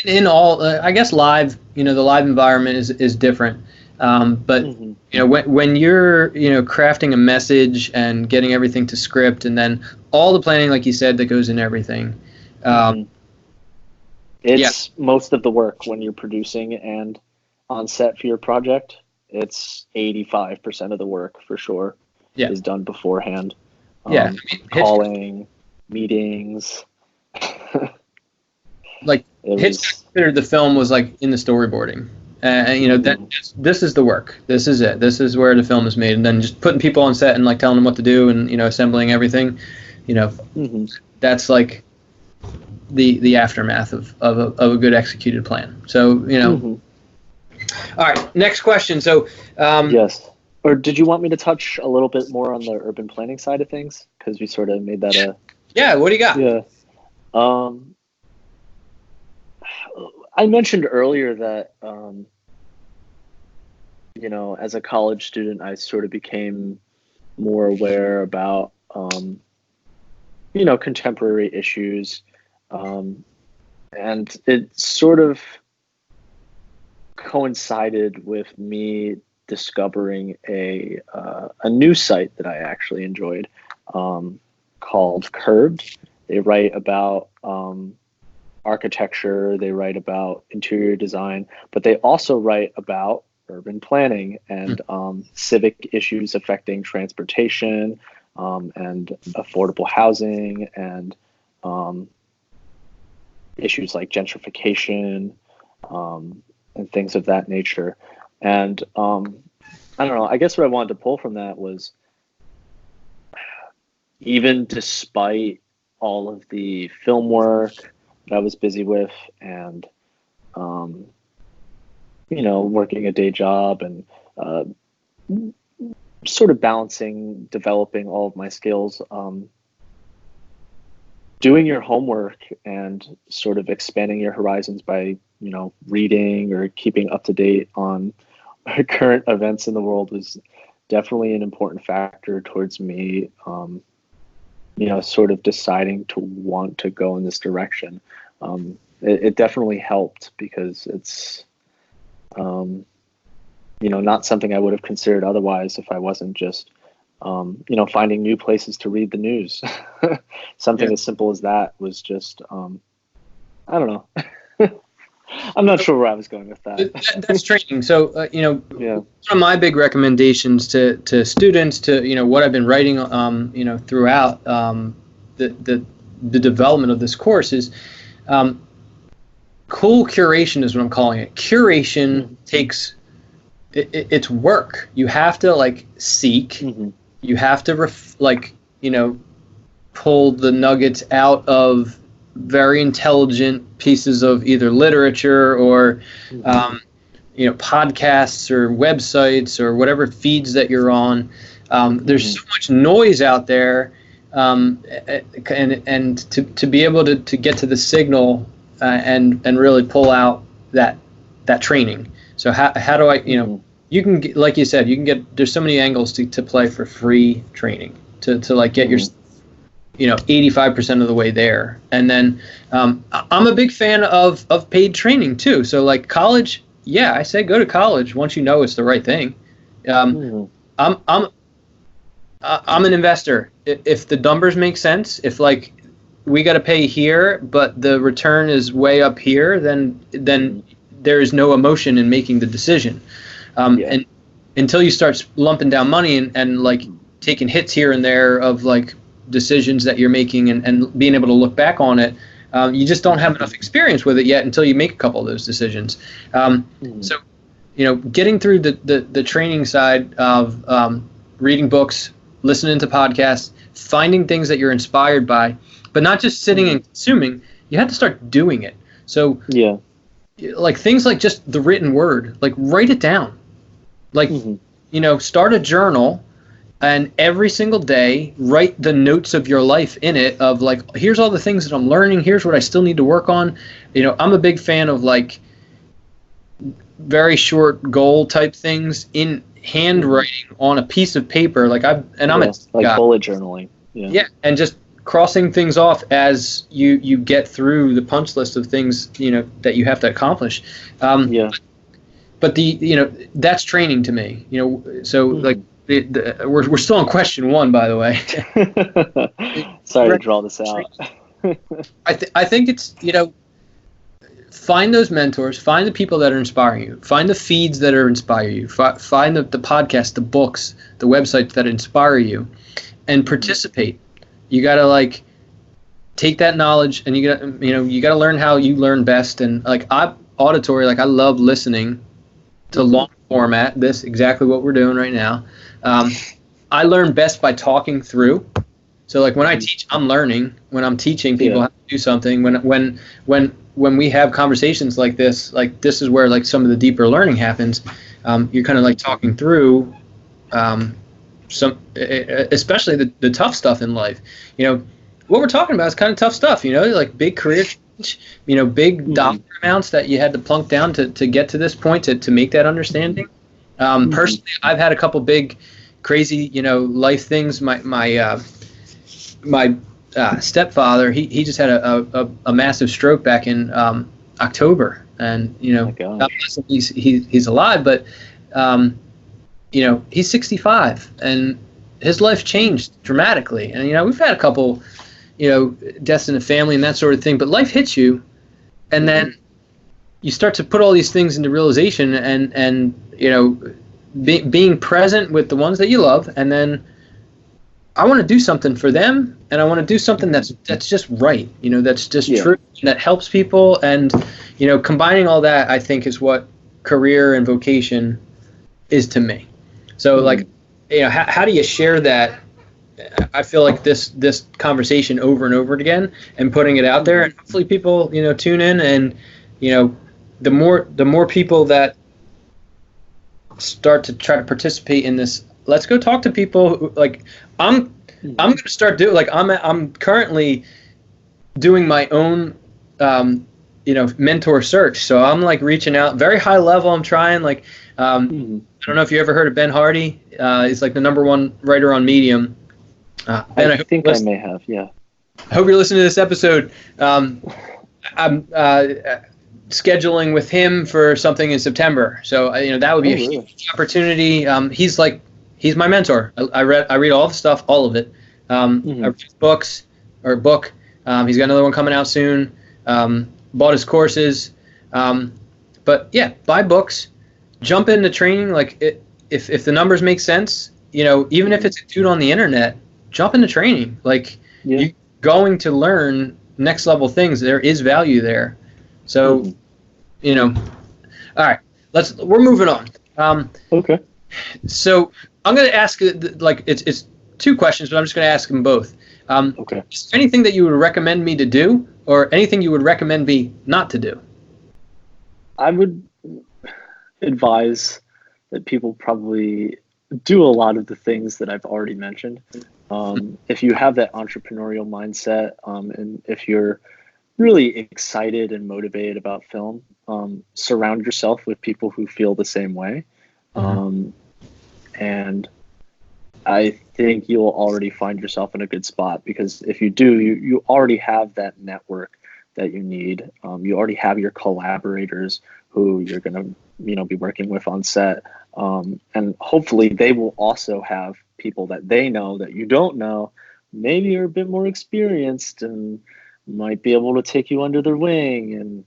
In all, I guess live, you know, the live environment is different. But you know, when you're, you know, crafting a message and getting everything to script, and then all the planning, like you said, that goes in everything. It's most of the work when you're producing and on set for your project. It's 85% of the work for sure is done beforehand. I mean, calling, meetings. Like Hitchcock considered the film was like in the storyboarding, and you know, this is the work. This is it. This is where the film is made, and then just putting people on set and like telling them what to do, and you know, assembling everything. You know, that's like the aftermath of a good executed plan. So, you know. All right, next question. So yes. Or did you want me to touch a little bit more on the urban planning side of things? Because we sort of made that what do you got? I mentioned earlier that you know, as a college student, I sort of became more aware about you know, contemporary issues, and it sort of coincided with me discovering a new site that I actually enjoyed, called Curbed. They write about architecture, they write about interior design, but they also write about urban planning and civic issues affecting transportation, and affordable housing and issues like gentrification and things of that nature. And I don't know, I guess what I wanted to pull from that was, even despite all of the film work that I was busy with and, working a day job and sort of balancing, developing all of my skills, doing your homework and sort of expanding your horizons by, reading or keeping up to date on current events in the world was definitely an important factor towards me, sort of deciding to want to go in this direction. It definitely helped because it's, not something I would have considered otherwise if I wasn't just, finding new places to read the news. Something as simple as that was just, I don't know. I'm not sure where I was going with that. That's training. So, one of my big recommendations to students, to what I've been writing, throughout the development of this course is, cool curation is what I'm calling it. Curation takes it's work. You have to seek. Mm-hmm. You have to pull the nuggets out of very intelligent pieces of either literature or podcasts or websites or whatever feeds that you're on. There's so much noise out there, and to be able to get to the signal and really pull out that training. So how do I you can get, like you said, you can get, there's so many angles to play for free training to get your 85% of the way there. And then I'm a big fan of paid training too. So college, I say go to college once you know it's the right thing. I'm an investor. If the numbers make sense, if we got to pay here, but the return is way up here, then there is no emotion in making the decision. And until you start lumping down money and taking hits here and there of decisions that you're making and being able to look back on it, you just don't have enough experience with it yet until you make a couple of those decisions. So, getting through the training side of reading books, listening to podcasts, finding things that you're inspired by, but not just sitting and consuming, you have to start doing it. So things like just the written word, write it down, start a journal. And every single day, write the notes of your life in it of here's all the things that I'm learning. Here's what I still need to work on. I'm a big fan of very short goal type things in handwriting on a piece of paper. I'm bullet journaling. Yeah, and just crossing things off as you get through the punch list of things that you have to accomplish. But that's training to me. So we're still on question one, by the way. Sorry to draw this out. I think it's, find those mentors, find the people that are inspiring you, find the feeds that are inspiring you, find the podcasts, the books, the websites that inspire you, and participate. You got to take that knowledge, and you got to learn how you learn best. And auditory, I love listening to long format. This exactly what we're doing right now. I learn best by talking through. So when I teach, I'm learning. When I'm teaching people how to do something, when we have conversations like this is where some of the deeper learning happens. You're kind of talking through some, especially the tough stuff in life. What we're talking about is kind of tough stuff. Big career change, big dollar amounts that you had to plunk down to get to this point to make that understanding. Personally, I've had a couple big, crazy, life things. My stepfather, he just had a massive stroke back in October, and God bless him, he's alive, but he's 65, and his life changed dramatically. And we've had a couple, deaths in the family and that sort of thing, but life hits you, and then you start to put all these things into realization, and being present with the ones that you love, and then I want to do something for them, and I want to do something that's just right, that's just true, and that helps people. And, combining all that, I think, is what career and vocation is to me. So, like, how do you share that? I feel like this conversation over and over again, and putting it out there, and hopefully people, tune in, and, the more people that start to try to participate in this, let's go talk to people who, like, I'm going to start doing, like, I'm currently doing my own, mentor search. So I'm like reaching out very high level. I'm trying, like, I don't know if you ever heard of Ben Hardy. He's like the #1 writer on Medium. Ben, I think I may have. Yeah. I hope you're listening to this episode. I'm scheduling with him for something in September. So, that would be a huge opportunity. He's my mentor. I read all the stuff, all of it. I read his books, or a book. He's got another one coming out soon. Bought his courses. But yeah, buy books, jump into training. Like, if the numbers make sense, even if it's a dude on the internet, jump into training. Like, you're going to learn next level things. There is value there. So, all right, we're moving on. Okay. So I'm going to ask, like, it's 2 questions, but I'm just going to ask them both. Okay. Is there anything that you would recommend me to do, or anything you would recommend me not to do? I would advise that people probably do a lot of the things that I've already mentioned. If you have that entrepreneurial mindset, and if you're really excited and motivated about film, surround yourself with people who feel the same way. And I think you'll already find yourself in a good spot, because if you do, you already have that network that you need. You already have your collaborators who you're going to, be working with on set. And hopefully they will also have people that they know that you don't know, maybe are a bit more experienced and might be able to take you under their wing, and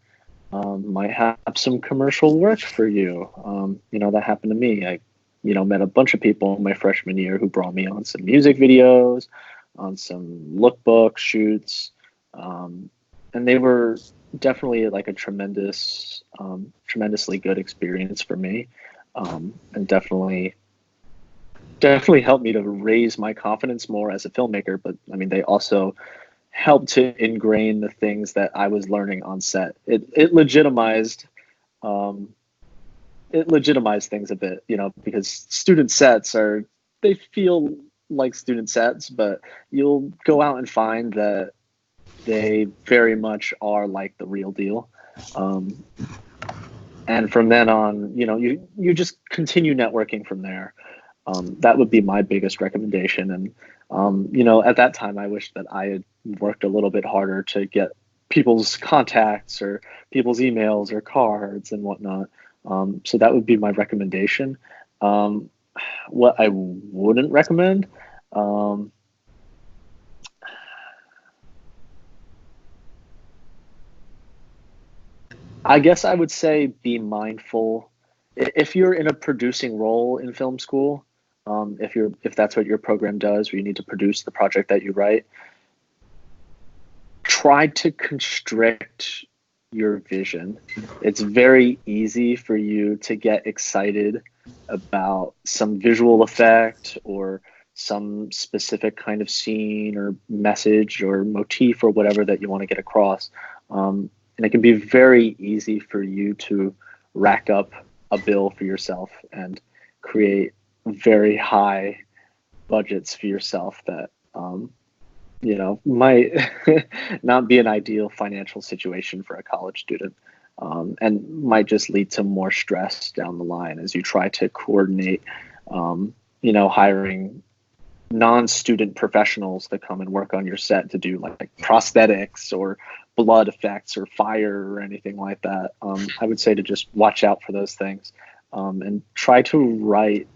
might have some commercial work for you. That happened to me. I met a bunch of people in my freshman year who brought me on some music videos, on some lookbook shoots, and they were definitely like a tremendously good experience for me, and definitely helped me to raise my confidence more as a filmmaker. But I mean, they also helped to ingrain the things that I was learning on set. It legitimized things a bit, because student sets they feel like student sets, but you'll go out and find that they very much are like the real deal. And from then on, you just continue networking from there. That would be my biggest recommendation. And, at that time, I wish that I had worked a little bit harder to get people's contacts or people's emails or cards and whatnot. So that would be my recommendation. What I wouldn't recommend, I guess I would say be mindful. If you're in a producing role in film school, if that's what your program does, where you need to produce the project that you write, try to constrict your vision. It's very easy for you to get excited about some visual effect or some specific kind of scene or message or motif or whatever that you want to get across. And it can be very easy for you to rack up a bill for yourself and create very high budgets for yourself that, might not be an ideal financial situation for a college student, and might just lead to more stress down the line as you try to coordinate, hiring non-student professionals that come and work on your set to do like prosthetics or blood effects or fire or anything like that. I would say to just watch out for those things, and try to write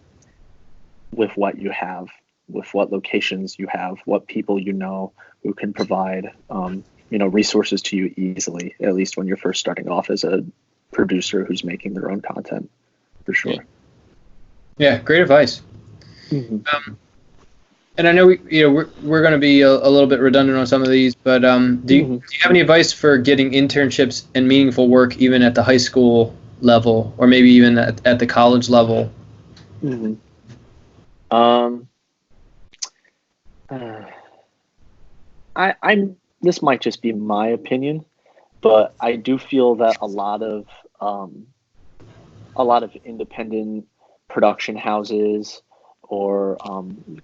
with what you have, with what locations you have, what people who can provide resources to you easily, at least when you're first starting off as a producer who's making their own content, for sure. Yeah, great advice. And I know we're going to be a little bit redundant on some of these, but do you have any advice for getting internships and meaningful work even at the high school level, or maybe even at the college level? Mm-hmm. I'm. This might just be my opinion, but I do feel that a lot of independent production houses or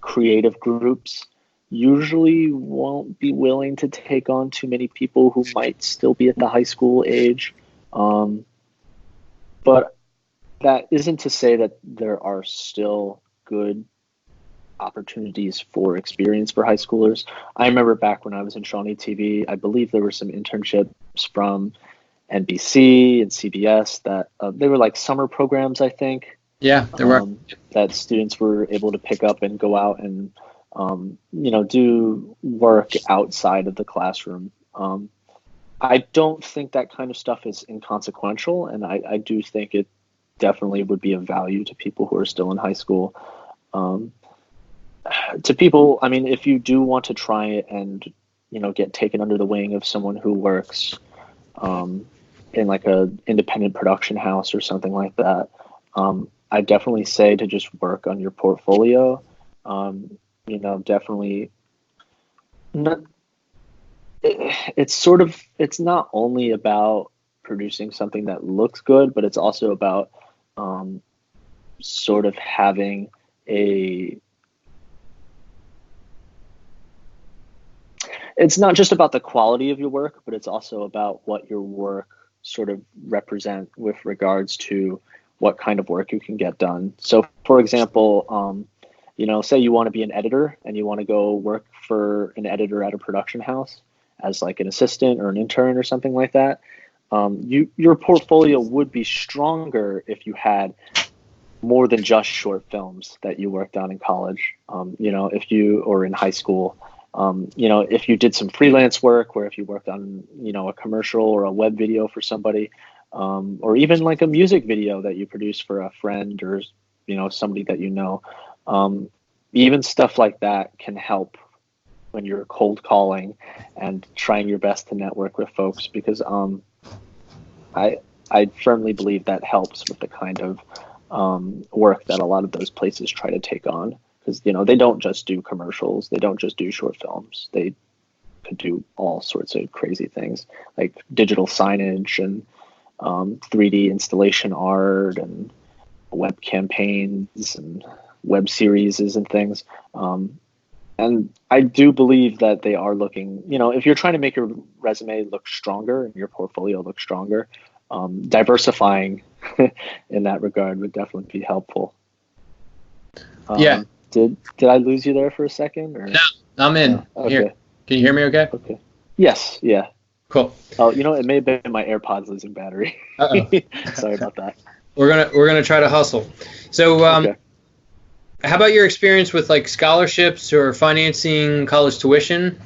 creative groups usually won't be willing to take on too many people who might still be at the high school age. But that isn't to say that there are still good opportunities for experience for high schoolers. I remember back when I was in Shawnee TV, I believe there were some internships from NBC and CBS that they were like summer programs, I think. Yeah, there were. That students were able to pick up and go out and, do work outside of the classroom. I don't think that kind of stuff is inconsequential, and I do think it definitely would be of value to people who are still in high school. To people, I mean, if you do want to try it and, get taken under the wing of someone who works in like a independent production house or something like that, I definitely say to just work on your portfolio. Definitely not, it's not only about producing something that looks good, but it's also about sort of having it's not just about the quality of your work, but it's also about what your work sort of represent with regards to what kind of work you can get done. So for example, say you want to be an editor and you want to go work for an editor at a production house as like an assistant or an intern or something like that. Your portfolio would be stronger if you had more than just short films that you worked on in college, or in high school. If you did some freelance work, where if you worked on, a commercial or a web video for somebody, or even like a music video that you produced for a friend or, somebody that even stuff like that can help when you're cold calling and trying your best to network with folks, because I firmly believe that helps with the kind of work that a lot of those places try to take on. Because, they don't just do commercials. They don't just do short films. They could do all sorts of crazy things like digital signage and 3D installation art and web campaigns and web series and things. And I do believe that they are looking, if you're trying to make your resume look stronger and your portfolio look stronger, diversifying in that regard would definitely be helpful. Yeah. Did I lose you there for a second? Or? No, I'm in. No. Okay. Here. Can you hear me okay? Okay. Yes. Yeah. Cool. Oh, it may have been my AirPods losing battery. Sorry about that. We're gonna try to hustle. So, Okay. How about your experience with like scholarships or financing college tuition?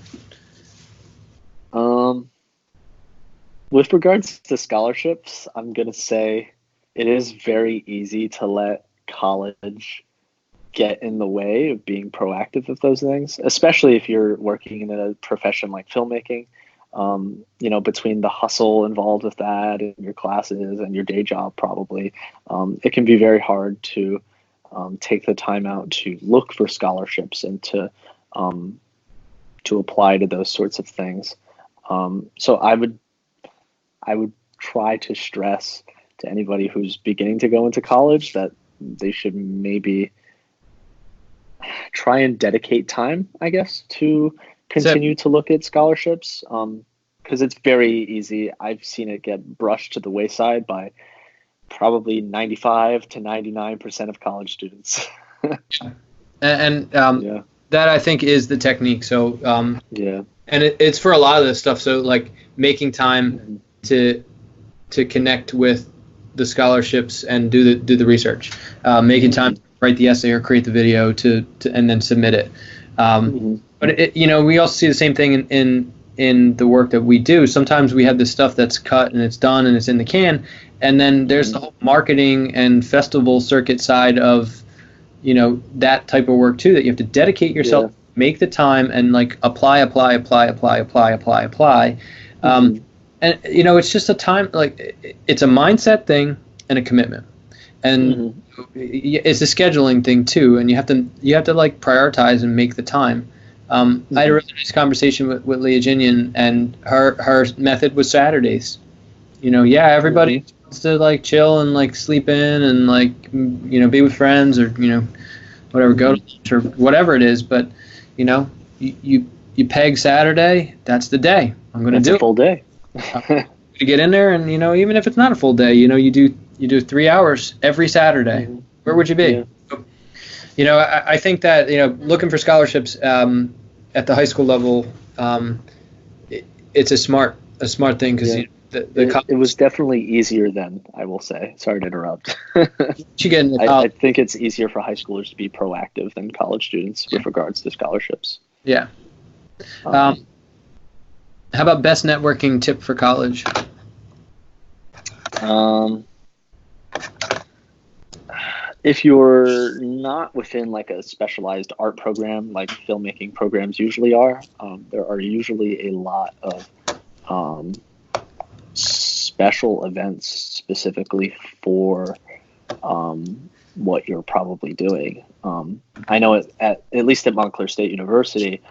With regards to scholarships, I'm gonna say it is very easy to let college get in the way of being proactive with those things, especially if you're working in a profession like filmmaking. Between the hustle involved with that and your classes and your day job, probably, it can be very hard to take the time out to look for scholarships and to apply to those sorts of things. So I would try to stress to anybody who's beginning to go into college that they should maybe try and dedicate time, I guess, to continue to look at scholarships, because it's very easy. I've seen it get brushed to the wayside by probably 95 to 99% of college students. That I think is the technique. So yeah, and it's for a lot of this stuff. So like making time to connect with the scholarships and do the research, making time to write the essay or create the video to and then submit it. But we also see the same thing in the work that we do. Sometimes we have this stuff that's cut and it's done and it's in the can, and then there's the whole marketing and festival circuit side of that type of work too, that you have to dedicate yourself, make the time, and like apply. And it's just a time, like it's a mindset thing and a commitment, and it's a scheduling thing too, and you have to like prioritize and make the time. I had a really nice conversation with Leah Jinian, and her method was Saturdays. Everybody wants to like chill and like sleep in and like be with friends, or whatever, go to lunch or whatever it is, but you peg Saturday, that's the day. I'm going to do a full day. To get in there, and even if it's not a full day, you do 3 hours every Saturday. Where would you be? I think that looking for scholarships at the high school level, it's a smart thing, because it was definitely easier then, I will say. Sorry to interrupt. You get into I think it's easier for high schoolers to be proactive than college students with regards to scholarships. Yeah. How about best networking tip for college? If you're not within like a specialized art program, like filmmaking programs usually are, there are usually a lot of special events specifically for what you're probably doing. I know at least at Montclair State University,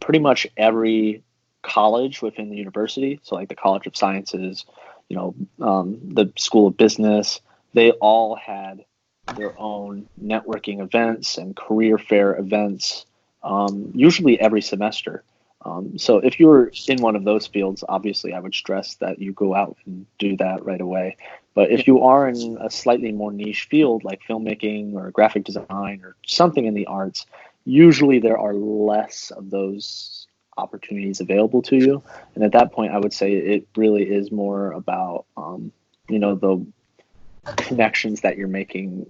pretty much every college within the university, so like the College of Sciences, the School of Business, they all had their own networking events and career fair events, usually every semester. So if you're in one of those fields, obviously I would stress that you go out and do that right away. But if you are in a slightly more niche field like filmmaking or graphic design or something in the arts, usually there are less of those opportunities available to you. And at that point, I would say it really is more about, the connections that you're making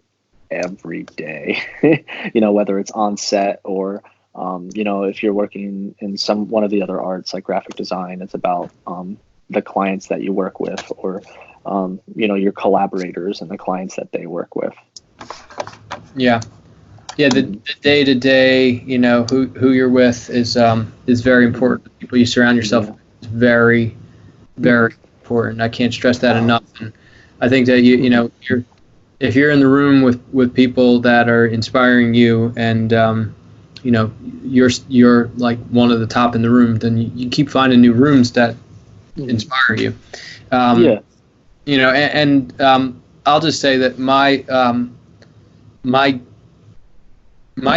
every day, whether it's on set or, if you're working in one of the other arts like graphic design, it's about the clients that you work with, or, your collaborators and the clients that they work with. Yeah. Yeah, the day-to-day, who you're with is very important. The people you surround yourself with is very, very important. I can't stress that enough. And I think that if you're in the room with people that are inspiring you, and you're like one of the top in the room, then you keep finding new rooms that inspire you. I'll just say that my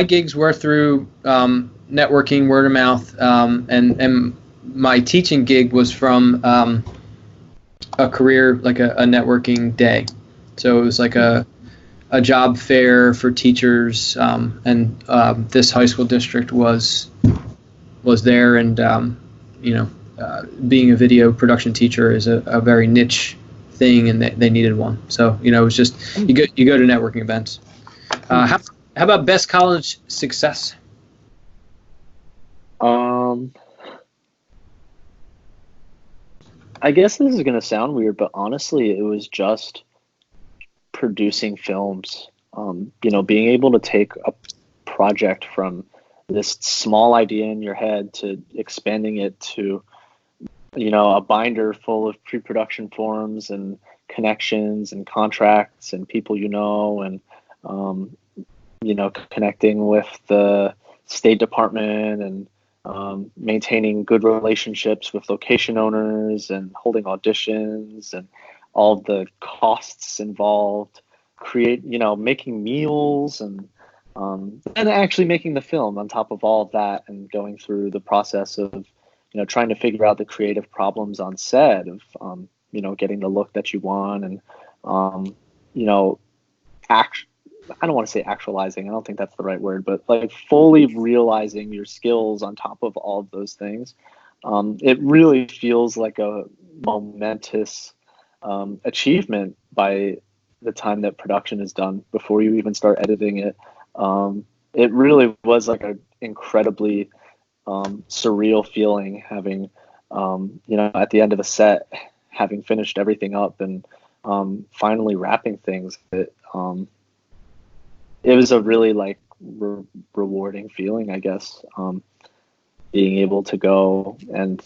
gigs were through networking, word of mouth, and my teaching gig was from a career, like a networking day. So it was like a job fair for teachers, and this high school district was there, and being a video production teacher is a very niche thing, and they needed one. So it was just you go to networking events. How about best college success? I guess this is going to sound weird, but honestly, it was just producing films. Being able to take a project from this small idea in your head to expanding it to, a binder full of pre-production forms and connections and contracts and people and connecting with the State Department and maintaining good relationships with location owners and holding auditions and all the costs involved, making meals and actually making the film on top of all of that, and going through the process of, trying to figure out the creative problems on set of, getting the look that you want, and, I don't want to say actualizing, I don't think that's the right word, but like fully realizing your skills on top of all of those things. It really feels like a momentous achievement by the time that production is done, before you even start editing it. It really was like an incredibly surreal feeling, having, at the end of a set, having finished everything up and finally wrapping things. it was a really like rewarding feeling, I guess. Being able to go and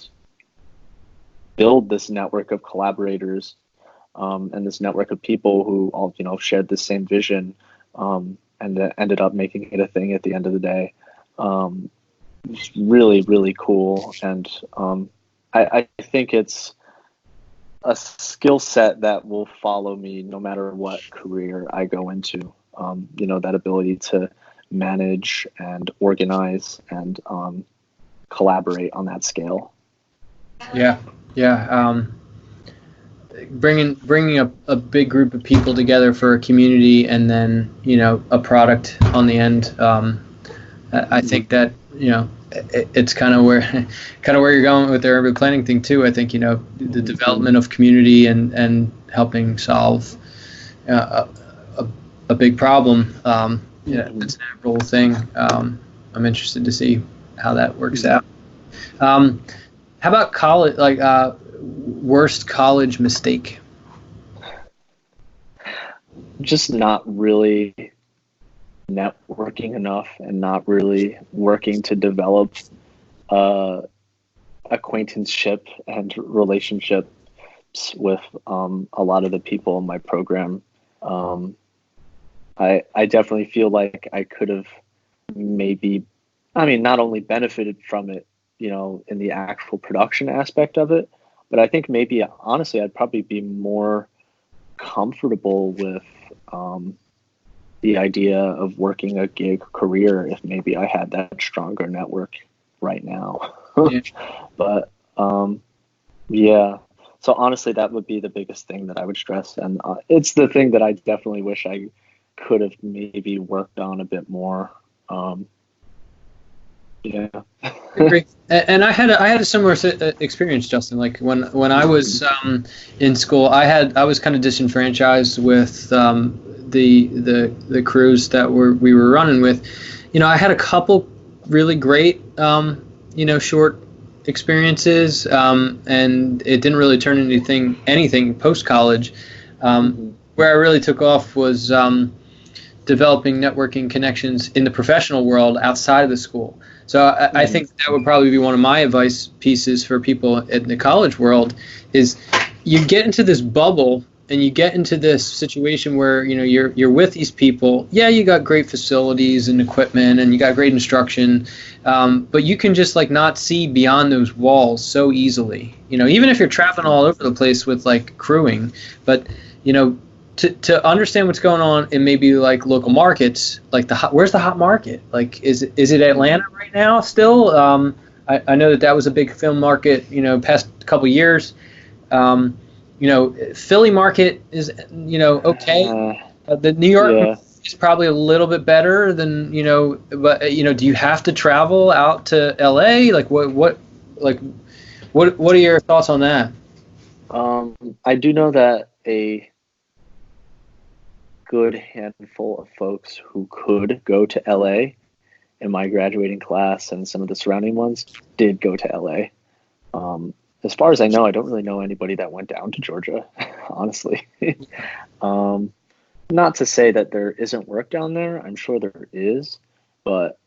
build this network of collaborators, and this network of people who all, shared the same vision, and ended up making it a thing at the end of the day. It's really, really cool. And I think it's a skill set that will follow me no matter what career I go into. That ability to manage and organize and collaborate on that scale. Yeah. Bringing a big group of people together for a community, and then a product on the end. I think that it's kind of where you're going with the urban planning thing too. I think the development of community and helping solve a big problem. It's an admirable thing. I'm interested to see how that works out. How about college? Like worst college mistake? Just not really networking enough and not really working to develop acquaintanceship and relationships with a lot of the people in my program. I definitely feel like I could have not only benefited from it, in the actual production aspect of it, but I think maybe honestly I'd probably be more comfortable with the idea of working a gig career if maybe I had that stronger network right now. Yeah. But yeah, so honestly that would be the biggest thing that I would stress, and it's the thing that I definitely wish I could have maybe worked on a bit more. Yeah. I agree. And I had a similar experience, Justin. Like when I was in school, I was kind of disenfranchised with the crews that we were running with. I had a couple really great short experiences, and it didn't really turn into anything post college. Where I really took off was developing networking connections in the professional world outside of the school. So I think that would probably be one of my advice pieces for people in the college world is you get into this bubble and you get into this situation where you're with these people. Yeah, you got great facilities and equipment and you got great instruction, but you can just like not see beyond those walls so easily. Even if you're traveling all over the place with like crewing, but to understand what's going on in maybe like local markets, like where's the hot market? Like, is it Atlanta right now still? I know that was a big film market, past couple years. Philly market is, okay. The New York is probably a little bit better than, but do you have to travel out to LA? Like what are your thoughts on that? I do know that a good handful of folks who could go to LA in my graduating class and some of the surrounding ones did go to LA. As far as I know, I don't really know anybody that went down to Georgia, honestly. Not to say that there isn't work down there. I'm sure there is. But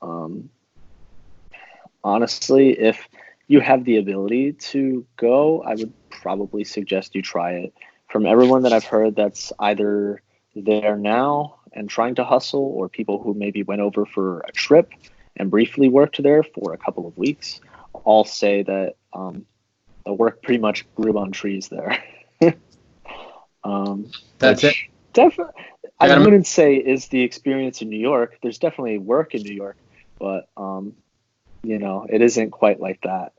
honestly, if you have the ability to go, I would probably suggest you try it. From everyone that I've heard that's either there now and trying to hustle, or people who maybe went over for a trip and briefly worked there for a couple of weeks, all say that the work pretty much grew on trees there. That's it. I wouldn't say is the experience in New York. There's definitely work in New York, but it isn't quite like that.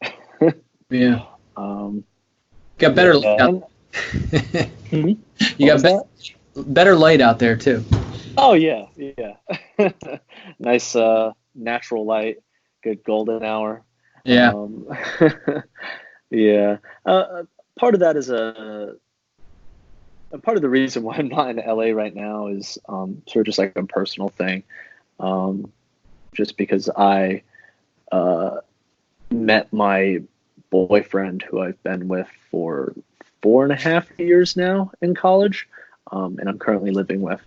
Yeah. Got better light out. You got better light out there too. Oh yeah. Nice natural light, good golden hour. Yeah. Yeah. Part of that is a part of the reason why I'm not in LA right now is sort of just like a personal thing. Just because I met my boyfriend, who I've been with for 4.5 years now in college, and I'm currently living with.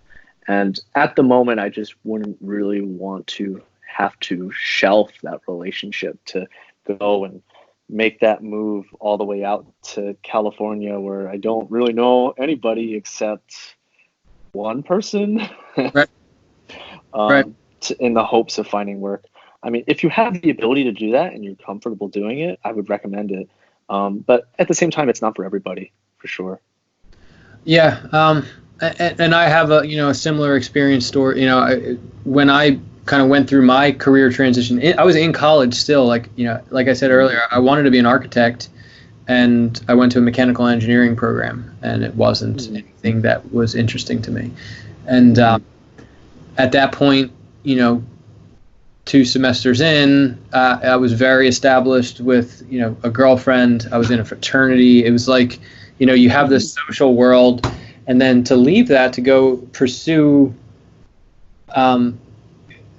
And at the moment, I just wouldn't really want to have to shelf that relationship to go and make that move all the way out to California, where I don't really know anybody except one person. Right. Right. In the hopes of finding work. I mean, if you have the ability to do that and you're comfortable doing it, I would recommend it. But at the same time, it's not for everybody, for sure. Yeah. And I have a similar experience story. When I kind of went through my career transition, I was in college still. Like I said earlier, I wanted to be an architect, and I went to a mechanical engineering program, and it wasn't anything that was interesting to me. And at that point, 2 semesters in, I was very established with, a girlfriend. I was in a fraternity. It was like, you have this social world, and then to leave that to go pursue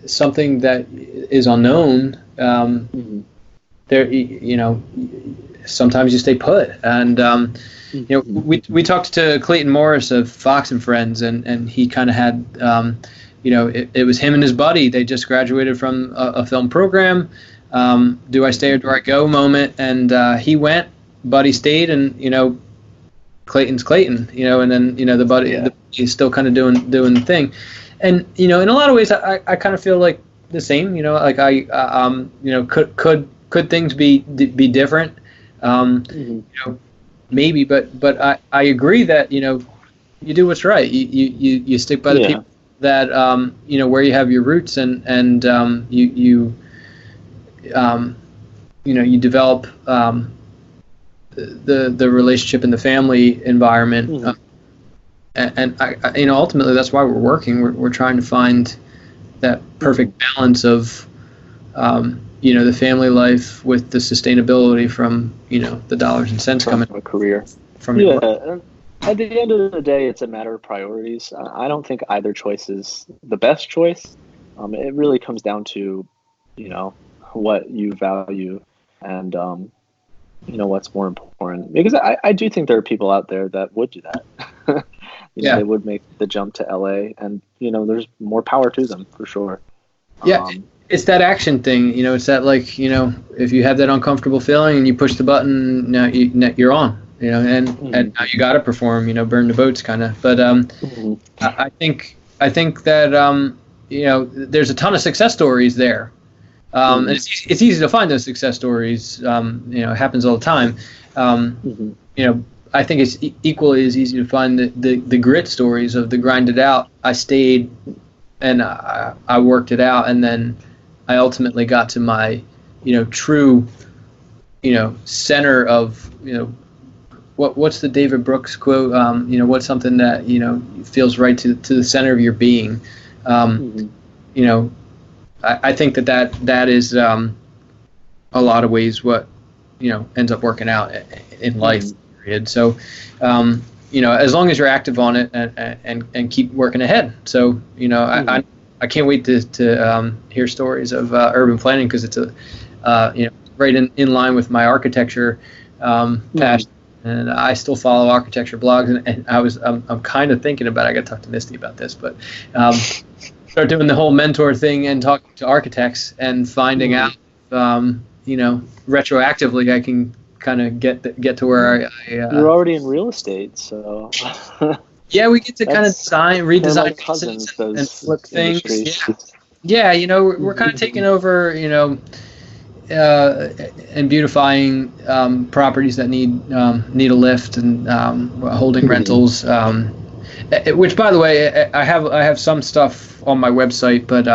something that is unknown. There, sometimes you stay put. And we talked to Clayton Morris of Fox and Friends, and he kind of had. It was him and his buddy. They just graduated from a film program. Do I stay or do I go moment? And he went, buddy stayed, and Clayton's Clayton. And then the buddy is still kind of doing the thing. And in a lot of ways, I kind of feel like the same. Like could things be different? Maybe, but I agree that you do what's right. You stick by the people that where you have your roots, and you develop the relationship in the family environment, and I ultimately that's why we're working. We're trying to find that perfect balance of the family life with the sustainability from the dollars and cents coming from a career from your work. At the end of the day, it's a matter of priorities. I don't think either choice is the best choice. It really comes down to, what you value and, what's more important. Because I do think there are people out there that would do that. They would make the jump to LA, and, there's more power to them for sure. Yeah, it's that action thing. It's that if you have that uncomfortable feeling and you push the button, now you're on. And now you got to perform, burn the boats kind of. But I think that there's a ton of success stories there. And it's easy to find those success stories. It happens all the time. I think it's equally as easy to find the grit stories of the grind it out. I stayed and I worked it out, and then I ultimately got to my true center of what's the David Brooks quote? What's something that feels right to the center of your being. I think that is a lot of ways what ends up working out in life. Period. So as long as you're active on it and keep working ahead. So I can't wait to hear stories of urban planning, because it's right in line with my architecture passion. And I still follow architecture blogs, and I'm kind of thinking about, I got to talk to Misty about this, but start doing the whole mentor thing and talking to architects and finding out, retroactively I can kind of get to where you're already in real estate, so yeah, we get to kind of redesign cousins, and flip things. Yeah, we're kind of taking over, and beautifying properties that need a lift, and holding rentals. Which, by the way, I have some stuff on my website, but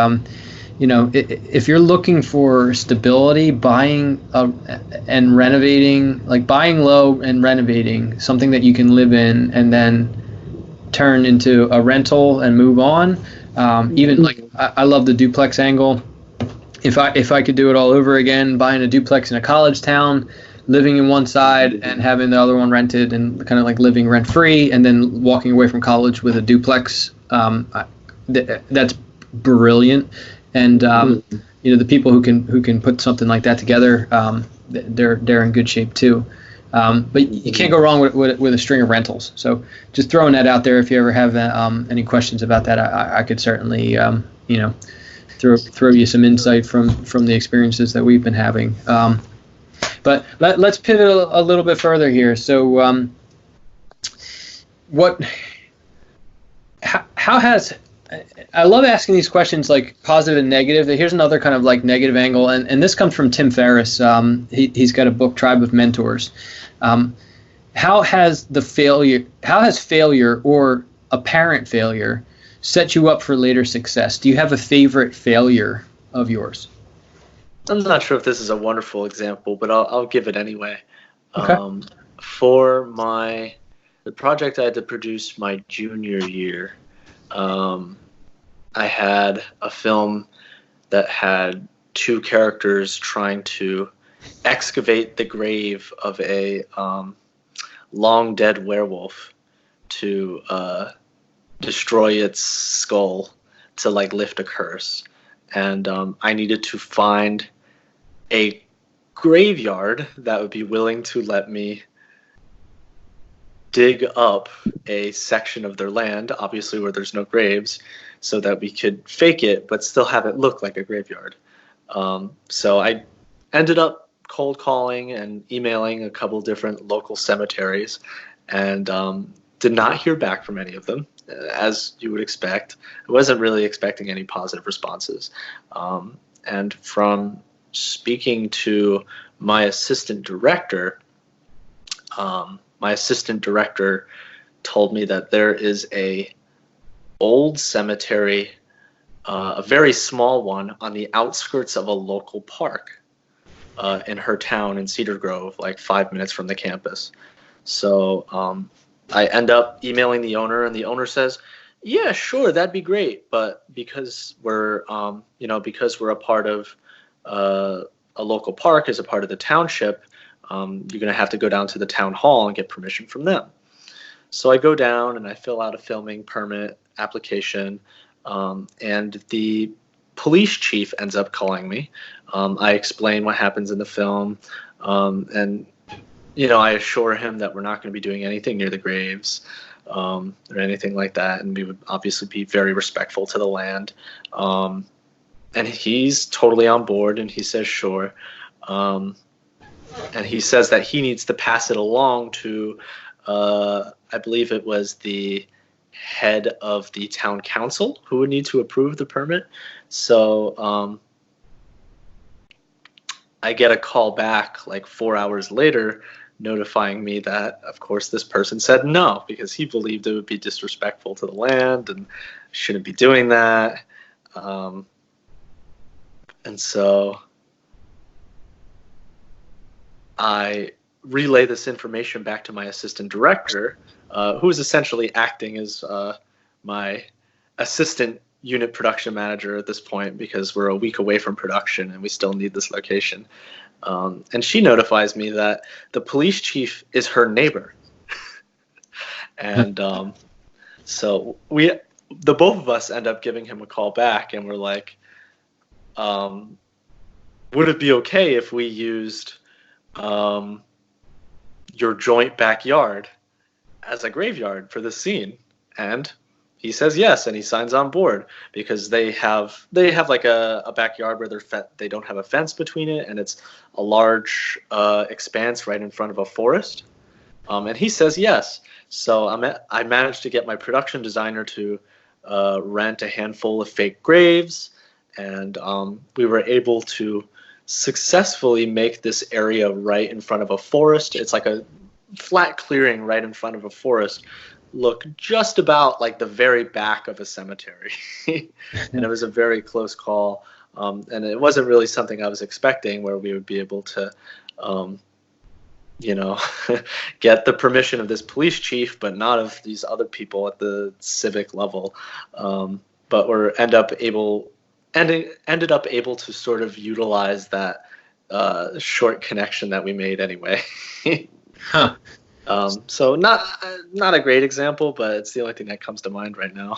if you're looking for stability, buying and renovating, like buying low and renovating something that you can live in and then turn into a rental and move on. Even like I love the duplex angle. If I could do it all over again, buying a duplex in a college town, living in one side and having the other one rented, and kind of like living rent free, and then walking away from college with a duplex, that's brilliant. And the people who can put something like that together, they're in good shape too. But you can't go wrong with a string of rentals. So just throwing that out there. If you ever have any questions about that, I could certainly throw you some insight from the experiences that we've been having. But let's pivot a little bit further here. So how has, I love asking these questions like positive and negative. Here's another kind of like negative angle, and this comes from Tim Ferriss. He's got a book, Tribe of Mentors. How has failure or apparent failure set you up for later success? Do you have a favorite failure of yours? I'm not sure if this is a wonderful example, but I'll give it anyway. Okay. For the project I had to produce my junior year, I had a film that had two characters trying to excavate the grave of a long dead werewolf to destroy its skull to like lift a curse. And I needed to find a graveyard that would be willing to let me dig up a section of their land, obviously where there's no graves, so that we could fake it but still have it look like a graveyard. So I ended up cold calling and emailing a couple different local cemeteries, and did not hear back from any of them, as you would expect. I wasn't really expecting any positive responses. And from speaking to my assistant director told me that there is a old cemetery, a very small one on the outskirts of a local park in her town in Cedar Grove, like 5 minutes from the campus. So I end up emailing the owner, and the owner says, yeah, sure, that'd be great, but because we're a part of a local park, as a part of the township, you're going to have to go down to the town hall and get permission from them. So I go down and I fill out a filming permit application, and the police chief ends up calling me. I explain what happens in the film, and I assure him that we're not going to be doing anything near the graves or anything like that, and we would obviously be very respectful to the land. And he's totally on board, and he says sure. And he says that he needs to pass it along to, I believe it was the head of the town council who would need to approve the permit. So I get a call back like 4 hours later notifying me that, of course, this person said no, because he believed it would be disrespectful to the land and shouldn't be doing that. And so I relay this information back to my assistant director, who is essentially acting as my assistant unit production manager at this point, because we're a week away from production and we still need this location. And she notifies me that the police chief is her neighbor. And so the both of us end up giving him a call back, and we're like, would it be okay if we used your joint backyard as a graveyard for this scene? And he says yes, and he signs on board, because they have like a backyard where they don't have a fence between it, and it's a large expanse right in front of a forest. And he says yes. So I managed to get my production designer to rent a handful of fake graves, and we were able to successfully make this area right in front of a forest. It's like a flat clearing right in front of a forest look just about like the very back of a cemetery. And it was a very close call, and it wasn't really something I was expecting, where we would be able to get the permission of this police chief but not of these other people at the civic level. But we're ended up able to sort of utilize that short connection that we made anyway. Huh. So not a great example, but it's the only thing that comes to mind right now.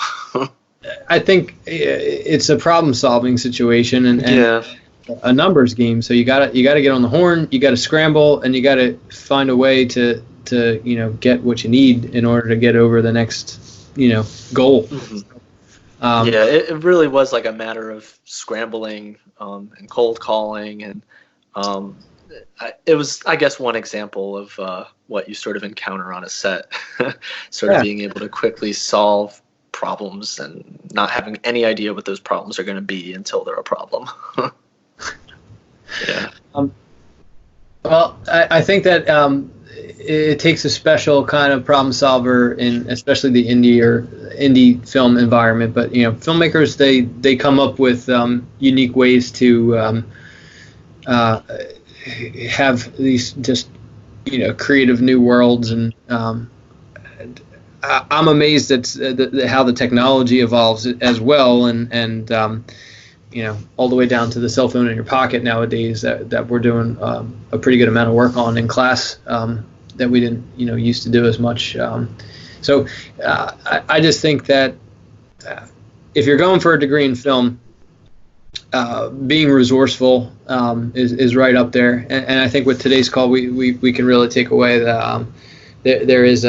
I think it's a problem-solving situation, and yeah. a numbers game. So you gotta get on the horn, you gotta scramble, and you gotta find a way to get what you need in order to get over the next goal. Yeah, it really was like a matter of scrambling and cold calling, and it was, I guess, one example of what you sort of encounter on a set, sort of being able to quickly solve problems and not having any idea what those problems are going to be until they're a problem. Yeah. Well, I think that it takes a special kind of problem solver in especially the indie film environment. But filmmakers, they come up with unique ways to have these just creative new worlds, and I'm amazed at how the technology evolves as well, and all the way down to the cell phone in your pocket nowadays that we're doing a pretty good amount of work on in class that we didn't used to do as much. So I just think that if you're going for a degree in film, being resourceful is right up there, and I think with today's call we can really take away that there is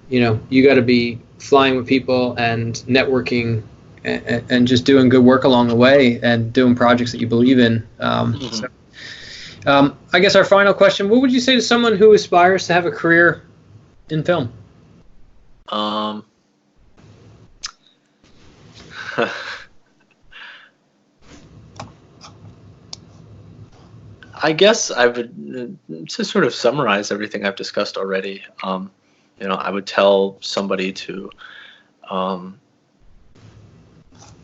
you got to be flying with people and networking and just doing good work along the way and doing projects that you believe in. I guess our final question: what would you say to someone who aspires to have a career in film? I guess I would, to sort of summarize everything I've discussed already, I would tell somebody to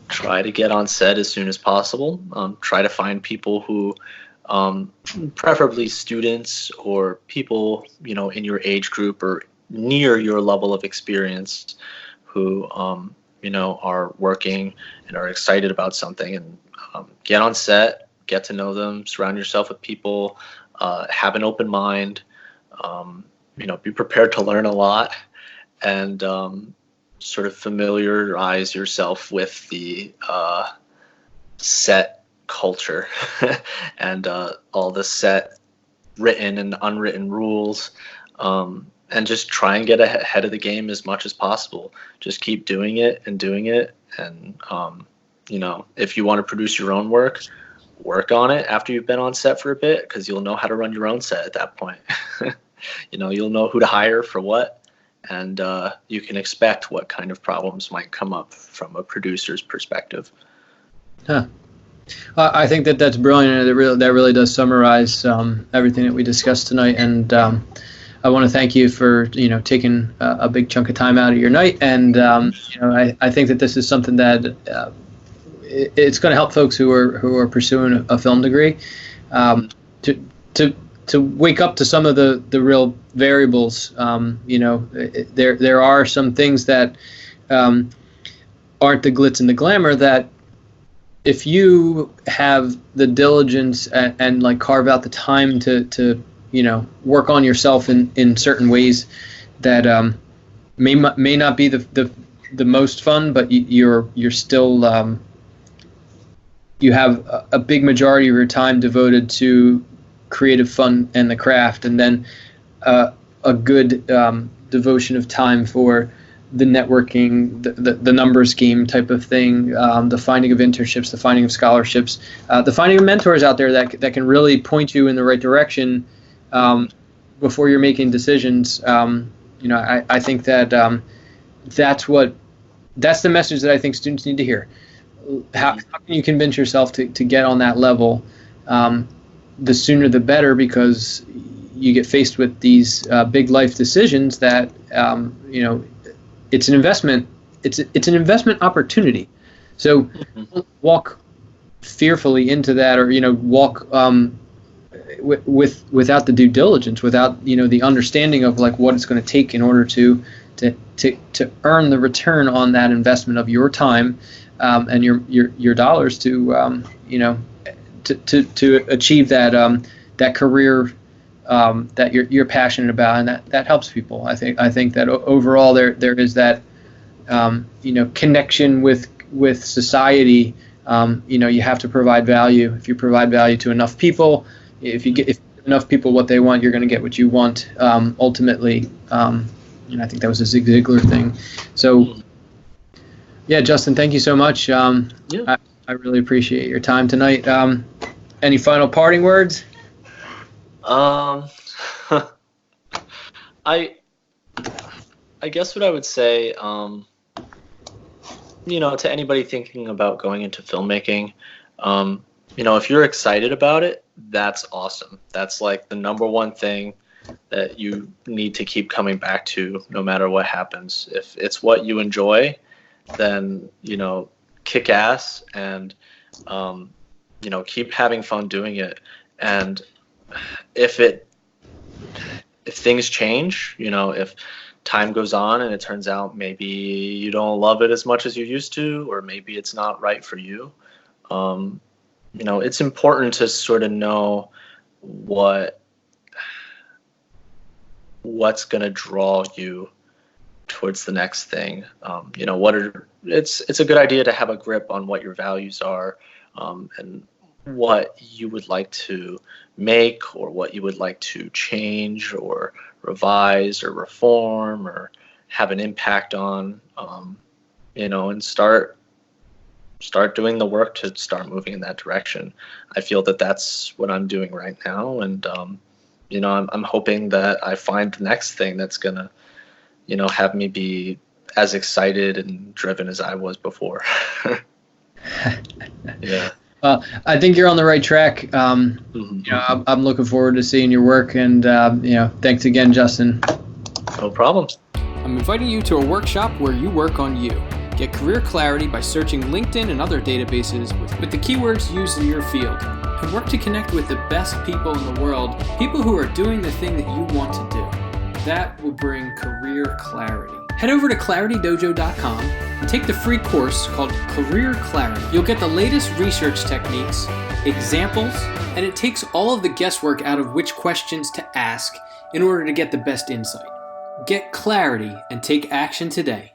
try to get on set as soon as possible. Try to find people who, preferably students or people, in your age group or near your level of experience, who, are working and are excited about something, and get on set, get to know them, surround yourself with people, have an open mind, be prepared to learn a lot, and sort of familiarize yourself with the set culture and all the set written and unwritten rules, and just try and get ahead of the game as much as possible. Just keep doing it, and if you want to produce your own work on it after you've been on set for a bit, because you'll know how to run your own set at that point. You'll know who to hire for what, and you can expect what kind of problems might come up from a producer's perspective. Huh. I think that's brilliant, and that really does summarize everything that we discussed tonight. And I want to thank you for taking a big chunk of time out of your night. And I think that this is something that it's going to help folks who are pursuing a film degree to wake up to some of the real variables. There are some things that aren't the glitz and the glamour, that if you have the diligence and like carve out the time to work on yourself in certain ways that may not be the most fun, but you're still you have a big majority of your time devoted to creative fun and the craft, and then a good devotion of time for the networking, the numbers game type of thing, the finding of internships, the finding of scholarships, the finding of mentors out there that can really point you in the right direction before you're making decisions. I think that that's the message that I think students need to hear. How can you convince yourself to get on that level? The sooner the better, because you get faced with these big life decisions that it's an investment. It's an investment opportunity. So don't walk fearfully into that, or walk without the due diligence, without the understanding of like what it's going to take in order to earn the return on that investment of your time and your dollars to achieve that career that you're passionate about, and that helps people. I think that overall there is that connection with society You have to provide value. If you provide value to enough people, if enough people what they want, you're going to get what you want. Ultimately, I think that was a Zig Ziglar thing. So, yeah, Justin, thank you so much. I really appreciate your time tonight. Any final parting words? I guess what I would say, to anybody thinking about going into filmmaking, if you're excited about it, that's awesome. That's like the number one thing that you need to keep coming back to no matter what happens. If it's what you enjoy, then, kick ass and, keep having fun doing it. And if things change, if time goes on and it turns out maybe you don't love it as much as you used to, or maybe it's not right for you, it's important to sort of know what's going to draw you towards the next thing. It's a good idea to have a grip on what your values are, and what you would like to make, or what you would like to change or revise or reform or have an impact on, and start doing the work to start moving in that direction. I feel that that's what I'm doing right now. And, I'm hoping that I find the next thing that's going to, have me be as excited and driven as I was before. Yeah. Well, I think you're on the right track. I'm looking forward to seeing your work, and thanks again, Justin. No problem. I'm inviting you to a workshop where you work on you. Get career clarity by searching LinkedIn and other databases with the keywords used in your field, and work to connect with the best people in the world, people who are doing the thing that you want to do. That will bring career clarity. Head over to claritydojo.com and take the free course called Career Clarity. You'll get the latest research techniques, examples, and it takes all of the guesswork out of which questions to ask in order to get the best insight. Get clarity and take action today.